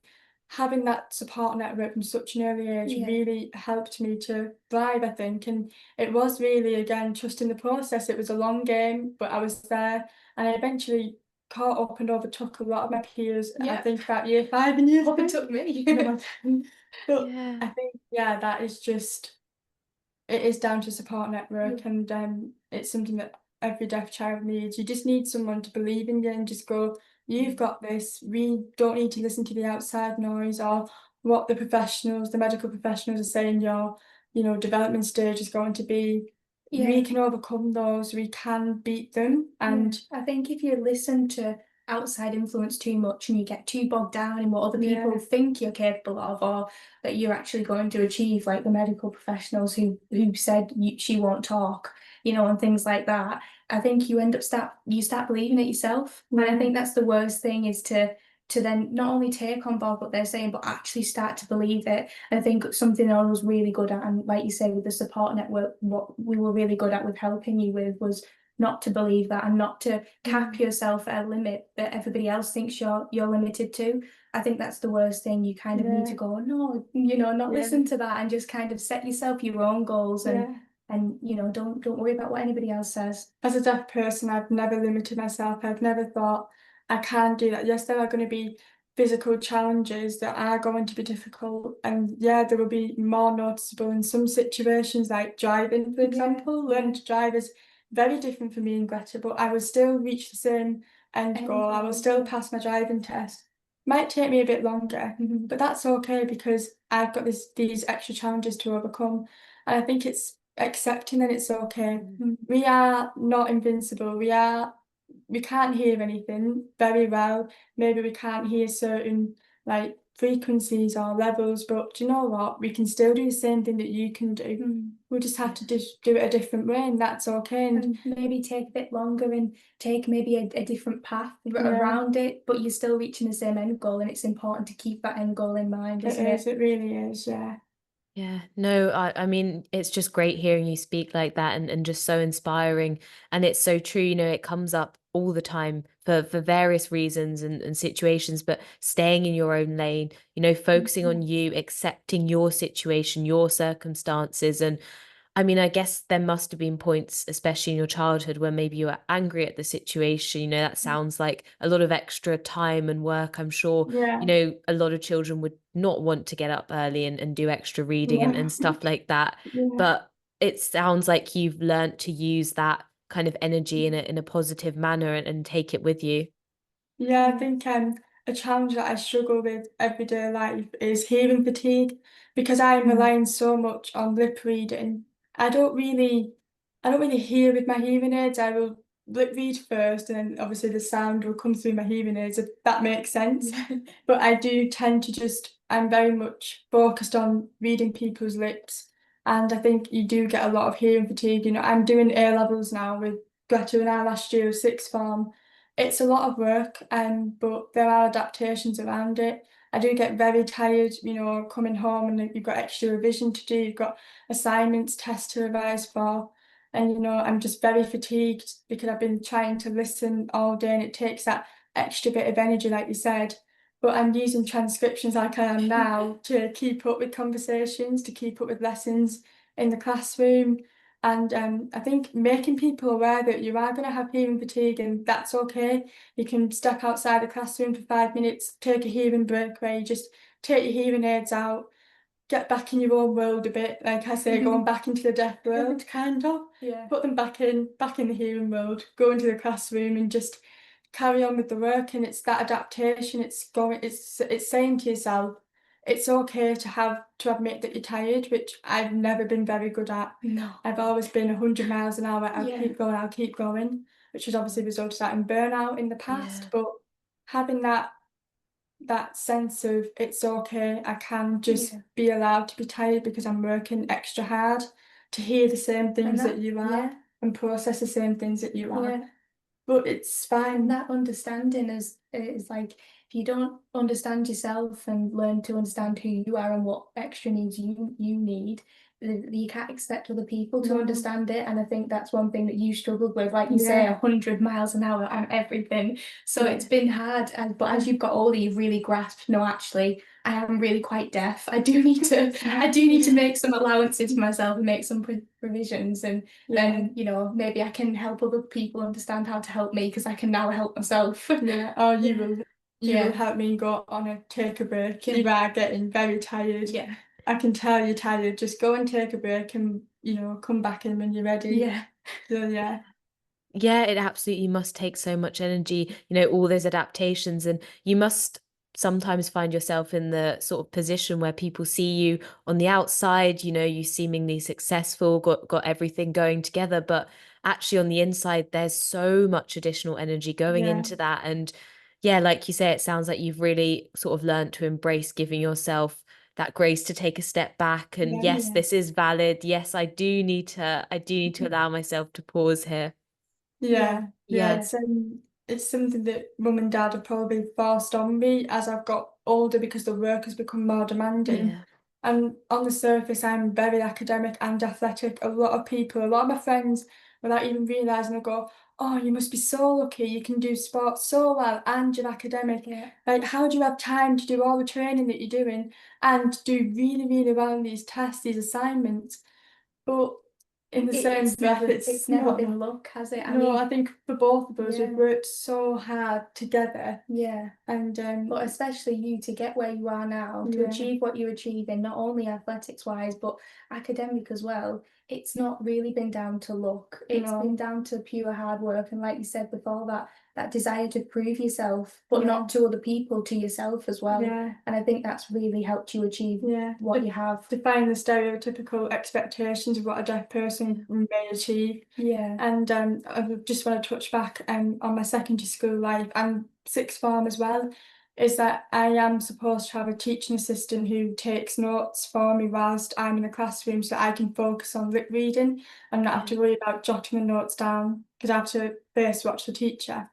having that support network from such an early age really helped me to thrive, I think. And it was really, again, trusting the process. It was a long game, but I was there, and I eventually caught up and overtook a lot of my peers. I think about year 5 and year 6. Overtook me. But I think, that is just, it is down to support network, and it's something that every deaf child needs. You just need someone to believe in you and just go, you've got this. We don't need to listen to the outside noise or what the medical professionals are saying your, development stage is going to be. We can overcome those, we can beat them. And I think if you listen to outside influence too much and you get too bogged down in what other people think you're capable of, or that you're actually going to achieve, like the medical professionals who said she won't talk, and things like that, I think you start believing it yourself. And I think that's the worst thing, is to then not only take on board what they're saying, but actually start to believe it. And I think something I was really good at, and like you say, with the support network, what we were really good at with helping you with was not to believe that, and not to cap yourself at a limit that everybody else thinks you're limited to. I think that's the worst thing. You kind of need to go, no, not listen to that, and just kind of set yourself your own goals, and don't worry about what anybody else says. As a deaf person, I've never limited myself. I've never thought I can't do that. Yes, there are going to be physical challenges that are going to be difficult, and there will be more noticeable in some situations, like driving, for example. Learning to drive is very different for me and Greta, but I will still reach the same end goal. I will still pass my driving test. Might take me a bit longer, but that's okay, because I've got these extra challenges to overcome. And I think it's accepting that it's okay. We are not invincible. We can't hear anything very well. Maybe we can't hear certain frequencies or levels, but do you know what? We can still do the same thing that you can do. We'll just have to do it a different way, and that's okay. And maybe take a bit longer, and take maybe a different path around it, but you're still reaching the same end goal, and it's important to keep that end goal in mind, isn't it? It really is, Yeah, no, I mean, it's just great hearing you speak like that, and just so inspiring. And it's so true, it comes up all the time for various reasons and situations, but staying in your own lane, focusing on you, accepting your situation, your circumstances. And I mean, I guess there must have been points, especially in your childhood, where maybe you were angry at the situation. That sounds like a lot of extra time and work. I'm sure, a lot of children would not want to get up early and do extra reading and stuff like that. But it sounds like you've learned to use that kind of energy in a positive manner and take it with you. I think a challenge that I struggle with everyday life is hearing fatigue, because I'm relying so much on lip reading. I don't really hear with my hearing aids. I will lip read first, and then obviously the sound will come through my hearing aids, if that makes sense. But I do tend to I'm very much focused on reading people's lips. And I think you do get a lot of hearing fatigue. You know, I'm doing A levels now with Gretta and I last year, sixth form. It's a lot of work, but there are adaptations around it. I do get very tired, you know, coming home and you've got extra revision to do, you've got assignments, tests to revise for. And, you know, I'm just very fatigued because I've been trying to listen all day, and it takes that extra bit of energy, like you said. But I'm using transcriptions like I am now to keep up with conversations, to keep up with lessons in the classroom. And I think making people aware that you are going to have hearing fatigue, and that's okay. You can step outside the classroom for 5 minutes, take a hearing break where you just take your hearing aids out, get back in your own world a bit, like I say, going back into the deaf world, kind of. Yeah. Put them back in the hearing world, go into the classroom and just carry on with the work. And it's that adaptation. It's saying to yourself, it's okay to admit that you're tired, which I've never been very good at. No. I've always been 100 miles an hour. I'll keep going, which has obviously resulted in burnout in the past. But having that sense of it's okay, I can just be allowed to be tired because I'm working extra hard to hear the same things that you are and process the same things that you are. But it's fine. And that understanding is like, if you don't understand yourself and learn to understand who you are and what extra needs you need, you can't expect other people to understand it. And I think that's one thing that you struggled with, like you say, 100 miles an hour on everything. So it's been hard, but as you've got older, you've really grasped, no, actually, I am really quite deaf. I do need to make some allowances for myself and make some provisions, and then, you know, maybe I can help other people understand how to help me, because I can now help myself. Or you will help me go on a take a break. You are getting very tired. I can tell you're tired. Just go and take a break, and, you know, come back in when you're ready. So Yeah, it absolutely must take so much energy, you know, all those adaptations, and you must sometimes find yourself in the sort of position where people see you on the outside, you know, you seemingly successful, got everything going together, but actually on the inside there's so much additional energy going into that. And like you say, it sounds like you've really sort of learned to embrace giving yourself that grace to take a step back and this is valid. Yes, I do need to allow myself to pause here. It's something that mum and dad have probably forced on me as I've got older, because the work has become more demanding. And on the surface, I'm very academic and athletic. A lot of my friends, without even realising, they go, "Oh, you must be so lucky, you can do sports so well and you're academic. Like, how do you have time to do all the training that you're doing and do really, really well in these tests, these assignments?" But in the same breath, it's never been luck, has it? I think for both of us, we've worked so hard together. And but especially you, to get where you are now, to achieve what you're achieving, not only athletics wise but academic as well. It's not really been down to luck. It's been down to pure hard work, and like you said before, that desire to prove yourself, but not to other people, to yourself as well. And I think that's really helped you achieve what you have. Define the stereotypical expectations of what a deaf person may achieve. And I just want to touch back on my secondary school life and sixth form as well, is that I am supposed to have a teaching assistant who takes notes for me whilst I'm in the classroom, so I can focus on lip reading and not have to worry about jotting the notes down, because I have to face watch the teacher.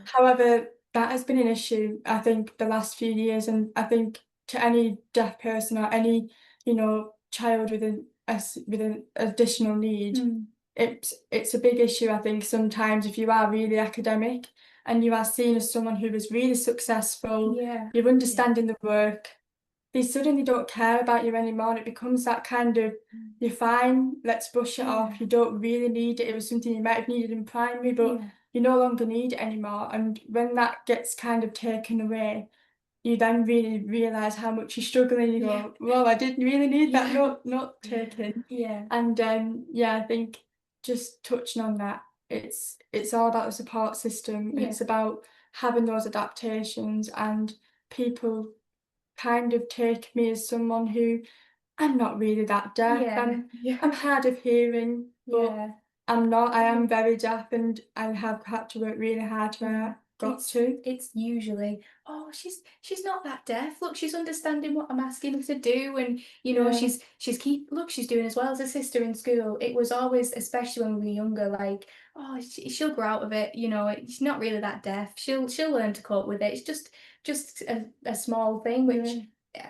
However, that has been an issue, I think, the last few years, and I think to any deaf person or any, you know, child with an additional need, it's a big issue. I think sometimes if you are really academic and you are seen as someone who is really successful, you're understanding the work, they suddenly don't care about you anymore, and it becomes that kind of, you're fine, let's brush it off, you don't really need it. It was something you might have needed in primary, but you no longer need it anymore. And when that gets kind of taken away, you then really realise how much you're struggling. You go, well, I didn't really need that note taken. And I think just touching on that, it's all about the support system. It's about having those adaptations, and people kind of take me as someone who, I'm not really that deaf. I'm hard of hearing, but I'm not. I am very deaf, and I have had to work really hard to It's usually, oh, she's not that deaf. Look, she's understanding what I'm asking her to do, and you know, she's she's doing as well as her sister in school. It was always, especially when we were younger, like, oh, she'll grow out of it. You know, she's not really that deaf. She'll learn to cope with it. It's just a small thing, which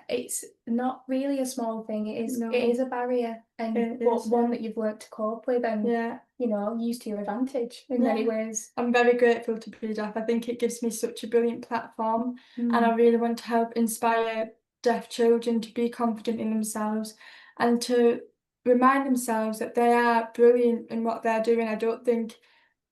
it's not really a small thing. It is a barrier, and but one that you've learnt to cope with, and you know, use to your advantage in many ways. I'm very grateful to be deaf. I think it gives me such a brilliant platform, and I really want to help inspire deaf children to be confident in themselves and to remind themselves that they are brilliant in what they're doing. I don't think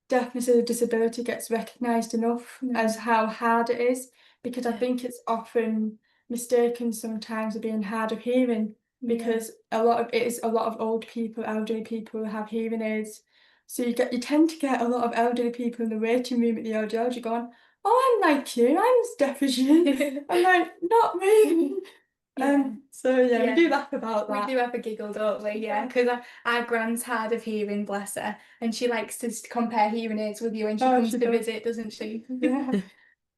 deafness as a disability gets recognised enough as how hard it is, because I think it's often mistaken sometimes as being hard of hearing, because a lot of old people, elderly people who have hearing aids. So you tend to get a lot of elderly people in the waiting room at the audiology going, "Oh, I'm like you, I'm as deaf as you." I'm like, "Not me." So we do laugh about that. We do have a giggle, don't we? Yeah, because our gran's hard of hearing, bless her, and she likes to compare hearing aids with you when she comes to visit, doesn't she?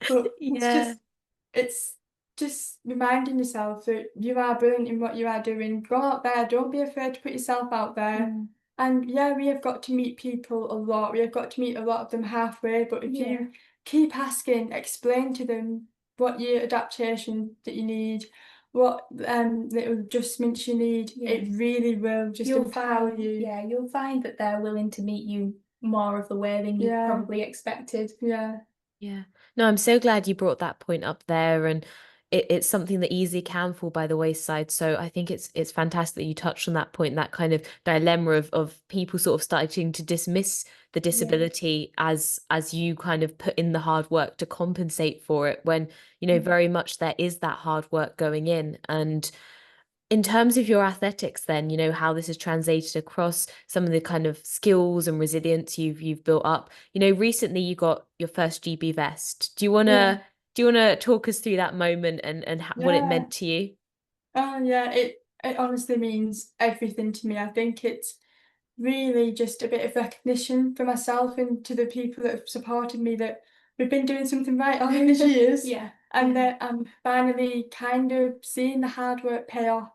But it's just reminding yourself that you are brilliant in what you are doing. Go out there, don't be afraid to put yourself out there. And we have got to meet people a lot. We have got to meet a lot of them halfway, but if you keep asking, explain to them what your adaptation that you need, what little adjustments you need, it really will just empower you. Yeah, you'll find that they're willing to meet you more of the way than you probably expected. Yeah. No, I'm so glad you brought that point up there, and it's something that easily can fall by the wayside. So I think it's fantastic that you touched on that point, that kind of dilemma of people sort of starting to dismiss the disability as you kind of put in the hard work to compensate for it, when, you know, very much there is that hard work going in. And in terms of your athletics, then, you know, how this is translated across some of the kind of skills and resilience you've built up. You know, recently you got your first GB vest. Do you wanna talk us through that moment and what it meant to you? It honestly means everything to me. I think it's really just a bit of recognition for myself and to the people that have supported me, that we've been doing something right all these years. And that I'm finally kind of seeing the hard work pay off.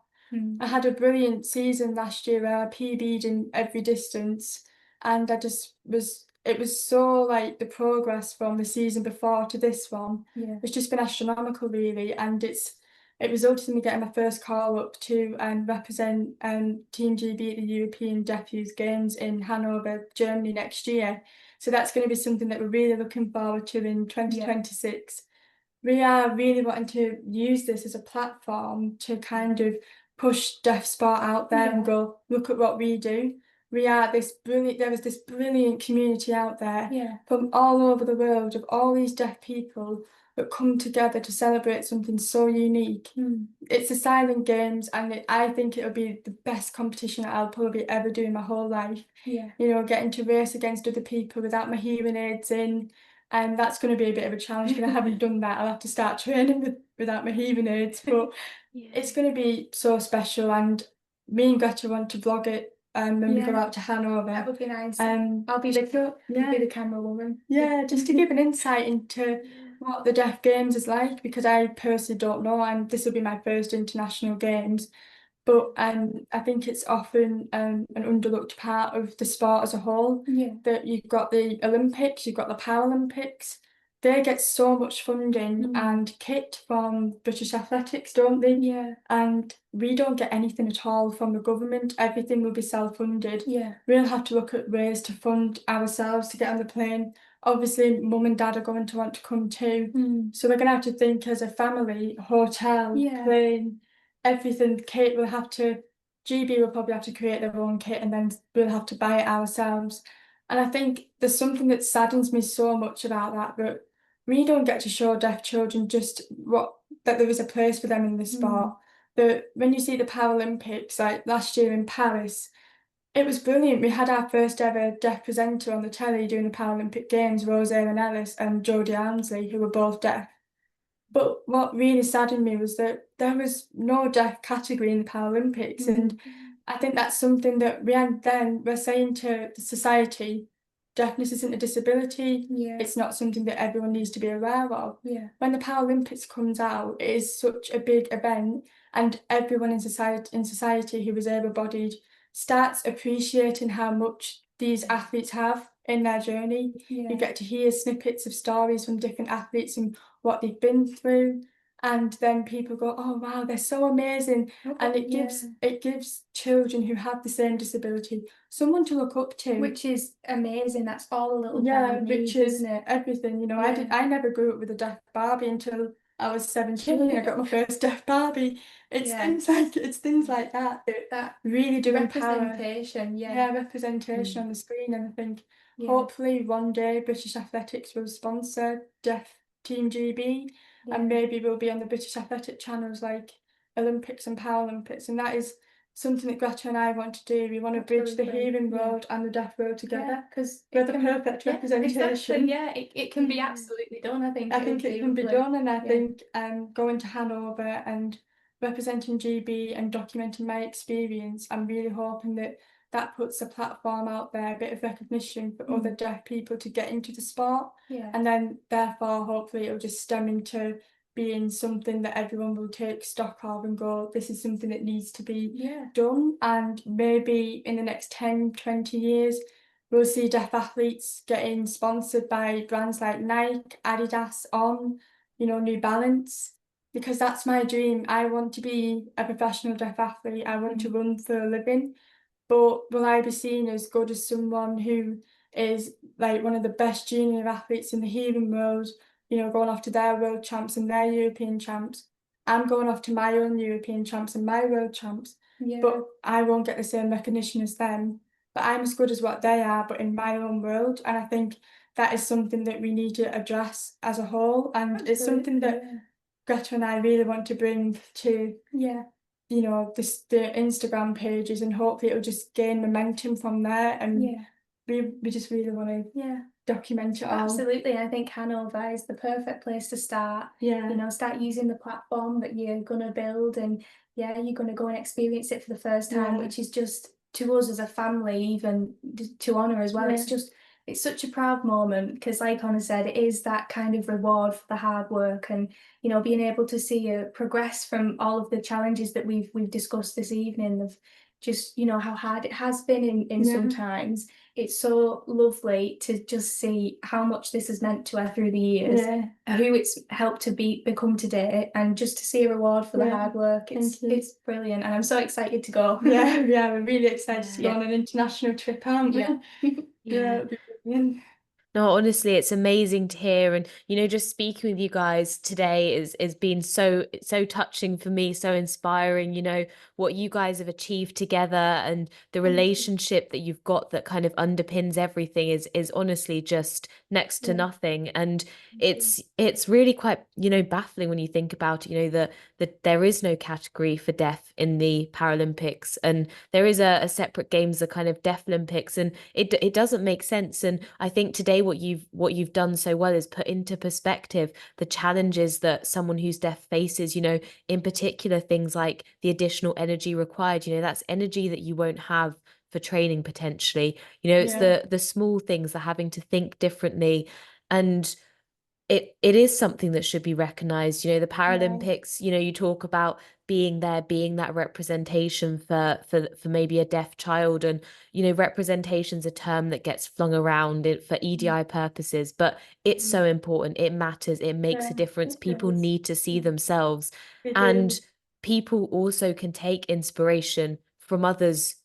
I had a brilliant season last year where I PB'd in every distance, and it was so, like, the progress from the season before to this one, it's just been astronomical really, and it resulted in me getting my first call up to represent Team GB at the European Deaf Youth Games in Hanover, Germany next year. So that's going to be something that we're really looking forward to in 2026. We are really wanting to use this as a platform to kind of push deaf sport out there and go, look at what we do. There is this brilliant community out there from all over the world of all these deaf people that come together to celebrate something so unique. It's the Silent Games, and I think it'll be the best competition that I'll probably ever do in my whole life. You know, getting to race against other people without my hearing aids in, and that's going to be a bit of a challenge because I haven't done that. I'll have to start training without my hearing aids, but it's going to be so special, and me and Greta want to vlog it when we go out to Hanover. That would be nice. I'll be the camera woman. Just to give an insight into what the Deaf Games is like, because I personally don't know, and this will be my first international games. But I think it's often an underlooked part of the sport as a whole. That you've got the Olympics, you've got the Paralympics. They get so much funding and kit from British Athletics, don't they? And we don't get anything at all from the government. Everything will be self-funded. We'll have to look at ways to fund ourselves to get on the plane. Obviously, mum and dad are going to want to come too. So we're going to have to think as a family, hotel, plane, everything. Kit will have to, GB will probably have to create their own kit, and then we'll have to buy it ourselves. And I think there's something that saddens me so much about that we don't get to show deaf children just that there is a place for them in the sport. That when you see the Paralympics, like last year in Paris, It was brilliant. We had our first ever deaf presenter on the telly during the Paralympic Games, Roseanne Ellis and Jodie Armsley, who were both deaf. But what really saddened me was that there was no deaf category in the Paralympics, and I think that's something that we're saying to the society, deafness isn't a disability. It's not something that everyone needs to be aware of. When the Paralympics comes out, it is such a big event, and everyone in society who is able-bodied starts appreciating how much these athletes have in their journey. You get to hear snippets of stories from different athletes and what they've been through, and then people go, oh wow, they're so amazing. And it gives children who have the same disability someone to look up to, which is amazing. That's all a little child needs, isn't it? Everything, you know. I never grew up with a deaf Barbie until I was 17. I got my first deaf Barbie. It's things like that that really do representation. Representation on the screen. And I think hopefully one day British Athletics will sponsor Deaf Team GB, and maybe we'll be on the British Athletic channels like Olympics and Paralympics, and that is something that Greta and I want to do. We want to bridge the hearing world and the deaf world together, because we're the perfect representation. Exactly, it can be absolutely done. I think it can be done, and I think going to Hanover and representing GB and documenting my experience, I'm really hoping that that puts a platform out there, a bit of recognition for other deaf people to get into the sport. And then therefore hopefully it'll just stem into being something that everyone will take stock of and go, this is something that needs to be done. And maybe in the next 10-20 years we'll see deaf athletes getting sponsored by brands like Nike, Adidas, New Balance, because that's my dream. I want to be a professional deaf athlete. I want to run for a living. But will I be seen as good as someone who is like one of the best junior athletes in the hearing world, going off to their world champs and their European champs? I'm going off to my own European champs and my world champs, but I won't get the same recognition as them. But I'm as good as what they are, but in my own world. And I think that is something that we need to address as a whole. And it's something that Greta and I really want to bring to the Instagram pages, and hopefully it'll just gain momentum from there, and we just really want to document it all. Absolutely. I think Hanover is the perfect place to start. Start using the platform that you're going to build, and you're going to go and experience it for the first time, which is just, to us as a family, even to Honor as well, it's such a proud moment, because like Honor said, it is that kind of reward for the hard work, and being able to see you progress from all of the challenges that we've discussed this evening, of just how hard it has been in some times. It's so lovely to just see how much this has meant to her through the years, who it's helped to become today, and just to see a reward for the hard work. It's brilliant, and I'm so excited to go. We're really excited to go on an international trip, aren't we? It'll be brilliant. No, honestly, it's amazing to hear. And, just speaking with you guys today is been so touching for me, so inspiring, what you guys have achieved together, and the relationship that you've got that kind of underpins everything is honestly just next to nothing. And it's really quite, baffling when you think about it, that there is no category for deaf in the Paralympics, and there is a separate games, a kind of Deaf Olympics, and it doesn't make sense. And I think today what you've done so well is put into perspective the challenges that someone who's deaf faces, in particular things like the additional energy required. That's energy that you won't have for training potentially. It's the small things, the having to think differently, and it is something that should be recognized. The Paralympics, you talk about being there, being that representation for maybe a deaf child, and representation's a term that gets flung around it for EDI purposes, but it's so important. It matters. It makes a difference. People need to see themselves, and people also can take inspiration from others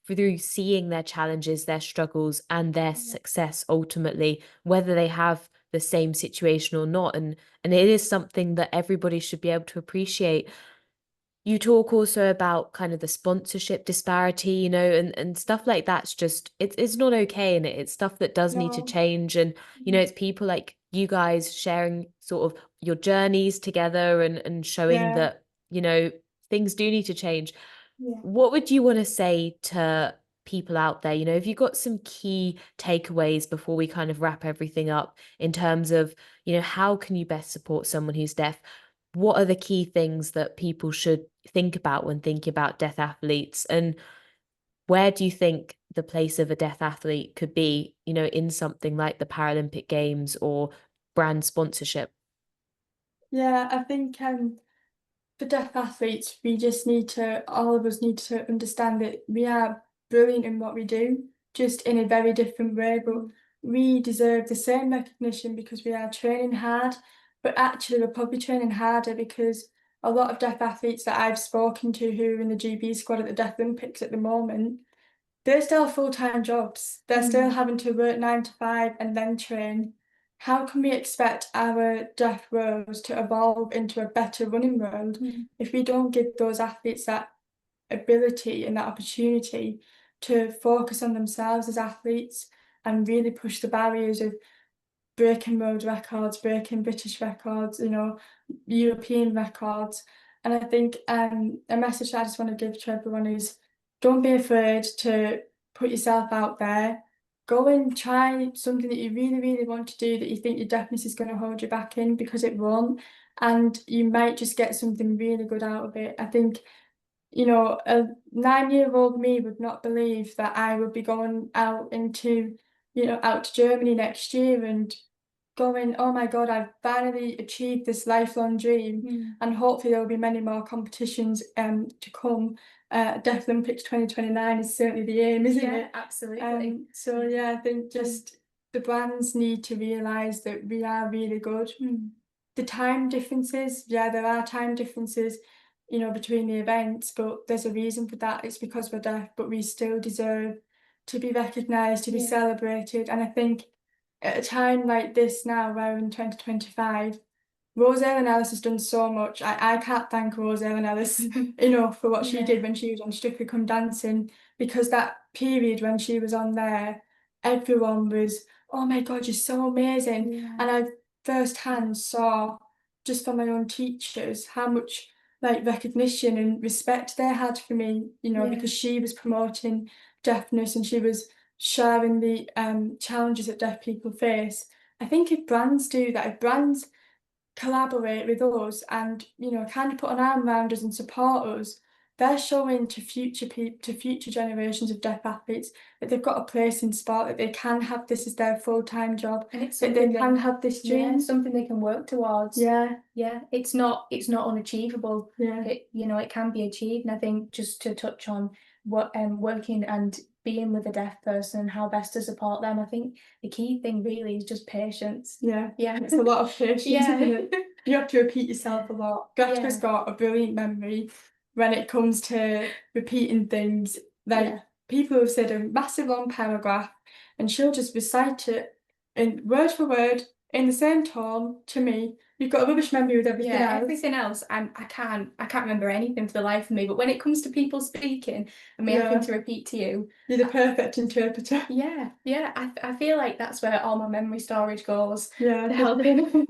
through seeing their challenges, their struggles, and their success ultimately, whether they have the same situation or not. And it is something that everybody should be able to appreciate. You talk also about kind of the sponsorship disparity, and stuff like that's just, it's not okay. And it's stuff that does need to change. And, it's people like you guys sharing sort of your journeys together, and showing that, things do need to change. What would you want to say to people out there, have you got some key takeaways before we kind of wrap everything up in terms of, how can you best support someone who's deaf? What are the key things that people should think about when thinking about deaf athletes? And where do you think the place of a deaf athlete could be, in something like the Paralympic Games or brand sponsorship? Yeah, I think for deaf athletes, all of us need to understand that we are brilliant in what we do, just in a very different way, but we deserve the same recognition because we are training hard, but actually we're probably training harder because a lot of deaf athletes that I've spoken to who are in the GB squad at the Deaf Olympics at the moment, they still have full-time jobs. They're still having to work 9 to 5 and then train. How can we expect our deaf rows to evolve into a better running world if we don't give those athletes that ability and that opportunity to focus on themselves as athletes and really push the barriers of breaking world records, breaking British records, European records. And I think a message that I just want to give to everyone is don't be afraid to put yourself out there. Go and try something that you really, really want to do that you think your deafness is going to hold you back in, because it won't. And you might just get something really good out of it. I think, a 9-year-old me would not believe that I would be going out out to Germany next year and going, oh my God, I've finally achieved this lifelong dream. And hopefully there will be many more competitions to come. Deaf Olympics 2029 is certainly the aim, isn't it? Yeah, absolutely. So yeah, I think just the brands need to realise that we are really good. The time differences, yeah, there are time differences, between the events, but there's a reason for that. It's because we're deaf, but we still deserve to be recognised, to be celebrated. And I think at a time like this now, we're in 2025, Rose Ellen Ellis has done so much. I can't thank Rose Ellen Ellis enough for what she did when she was on Strictly Come Dancing, because that period when she was on there, everyone was, oh my God, you're so amazing. And I firsthand saw, just from my own teachers, how much recognition and respect they had for me, because she was promoting deafness and she was sharing the challenges that deaf people face. I think if brands do that, if brands collaborate with us and kind of put an arm around us and support us, they're showing to future generations of deaf athletes that they've got a place in sport, that they can have this as their full-time job, and it's that they can have this dream, something they can work towards. Yeah, it's not unachievable. It can be achieved. And I think, just to touch on what working and being with a deaf person, how best to support them, I think the key thing really is just patience. It's a lot of patience, isn't it? You have to repeat yourself a lot. Gretta's got a brilliant memory when it comes to repeating things. People have said a massive long paragraph and she'll just recite it in word for word in the same tone to me. You've got a rubbish memory with everything else. Everything else, I can't remember anything for the life of me. But when it comes to people speaking and me having to repeat to you, you're the perfect interpreter. I feel like that's where all my memory storage goes. Helping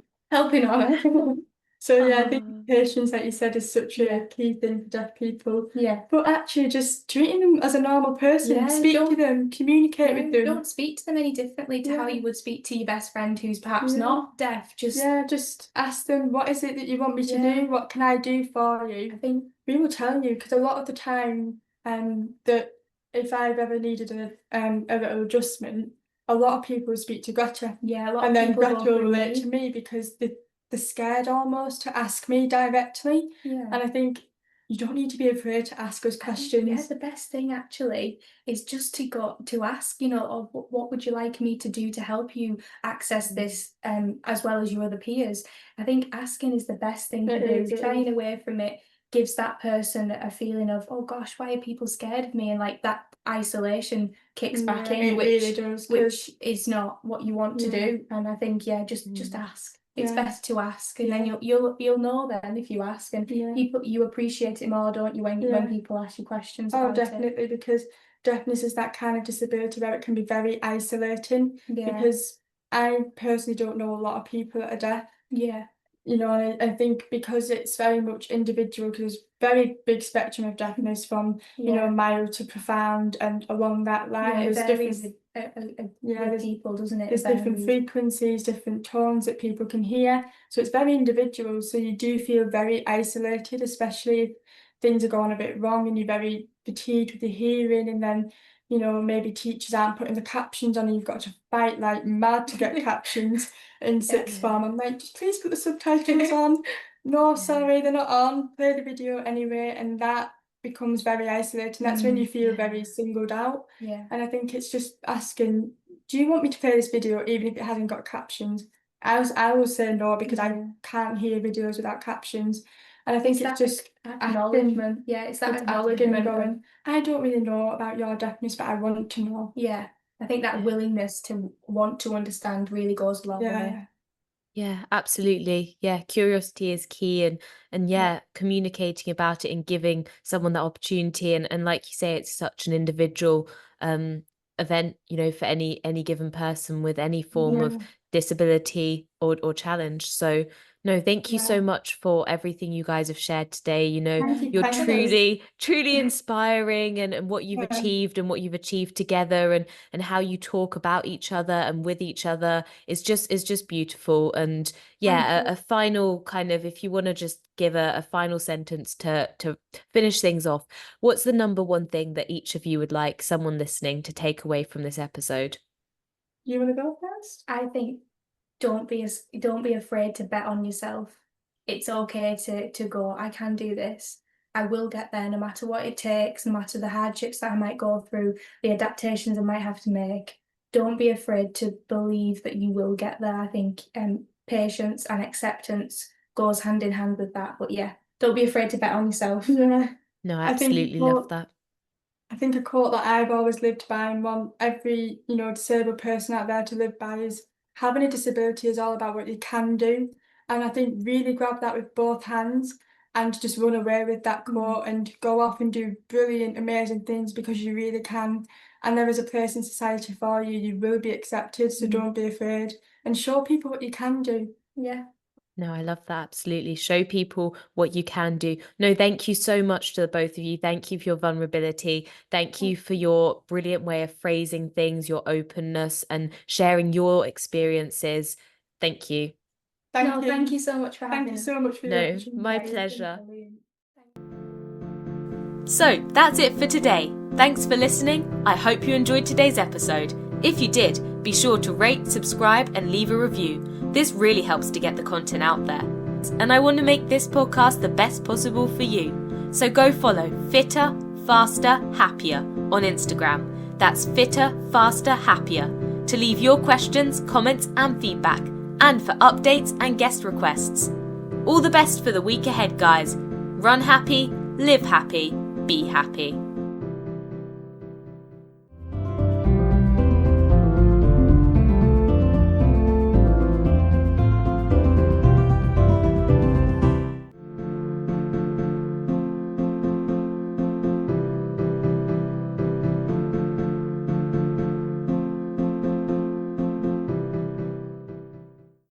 on. So I think patience, like you said, is such a key thing for deaf people. But actually just treating them as a normal person, speak to them, communicate with them. Don't speak to them any differently to how you would speak to your best friend who's perhaps not deaf. Just ask them, what is it that you want me to do? What can I do for you? I think we will tell you, because a lot of the time that if I've ever needed a little adjustment, a lot of people speak to Gretta. And then Gretta will relate to me because they're scared almost to ask me directly. And I think you don't need to be afraid to ask us questions. The best thing actually is just to go to ask, what would you like me to do to help you access this as well as your other peers. I think asking is the best thing to do. Shying away from it gives that person a feeling of, oh gosh, why are people scared of me? And that isolation kicks back in, which is not what you want to do. And I think just ask. It's best to ask, and then you'll know then if you ask, and you appreciate it more, don't you, when people ask you questions about it? Oh, definitely, because deafness is that kind of disability where it can be very isolating. Because I personally don't know a lot of people that are deaf. I think because it's very much individual, because there's very big spectrum of deafness from, mild to profound, and along that line, it there's varies different, with people, doesn't it? There's different frequencies, different tones that people can hear. So it's very individual. So you do feel very isolated, especially if things are going a bit wrong and you're very fatigued with your hearing, and then maybe teachers aren't putting the captions on and you've got to fight like mad to get captions in sixth form. I'm like, just please put the subtitles on. No, sorry, they're not on. Play the video anyway. And that becomes very isolating. That's when you feel very singled out. And I think it's just asking, do you want me to play this video even if it hasn't got captions? I will say no, because I can't hear videos without captions. And I think it's just acknowledgement. It's that acknowledgement going, I don't really know about your deafness, but I want to know. I think that willingness to want to understand really goes a long way. Yeah, absolutely. Yeah, curiosity is key, and communicating about it and giving someone that opportunity, and like you say, it's such an individual event, for any given person with any form of disability or challenge. So no, thank you so much for everything you guys have shared today. You're truly inspiring, and what you've achieved and what you've achieved together, and how you talk about each other and with each other is just beautiful. And a final kind of, if you want to just give a final sentence to finish things off, what's the number one thing that each of you would like someone listening to take away from this episode? You want to go first? I think don't be afraid to bet on yourself. It's okay to go, I can do this. I will get there no matter what it takes, no matter the hardships that I might go through, the adaptations I might have to make. Don't be afraid to believe that you will get there. I think patience and acceptance goes hand in hand with that. But don't be afraid to bet on yourself. No, I absolutely love that. I think a quote that I've always lived by, and want every disabled person out there to live by, is having a disability is all about what you can do. And I think really grab that with both hands and just run away with that quote and go off and do brilliant, amazing things, because you really can. And there is a place in society for you. You will be accepted, so don't be afraid, and show people what you can do. No, I love that. Absolutely. Show people what you can do. No, thank you so much to the both of you. Thank you for your vulnerability. Thank you for your brilliant way of phrasing things, your openness, and sharing your experiences. Thank you. Thank you so much for having me. Thank you so much for the opportunity. My pleasure. So that's it for today. Thanks for listening. I hope you enjoyed today's episode. If you did, be sure to rate, subscribe, and leave a review. This really helps to get the content out there. And I want to make this podcast the best possible for you. So go follow Fitter, Faster, Happier on Instagram. That's Fitter, Faster, Happier, to leave your questions, comments, and feedback, and for updates and guest requests. All the best for the week ahead, guys. Run happy, live happy, be happy.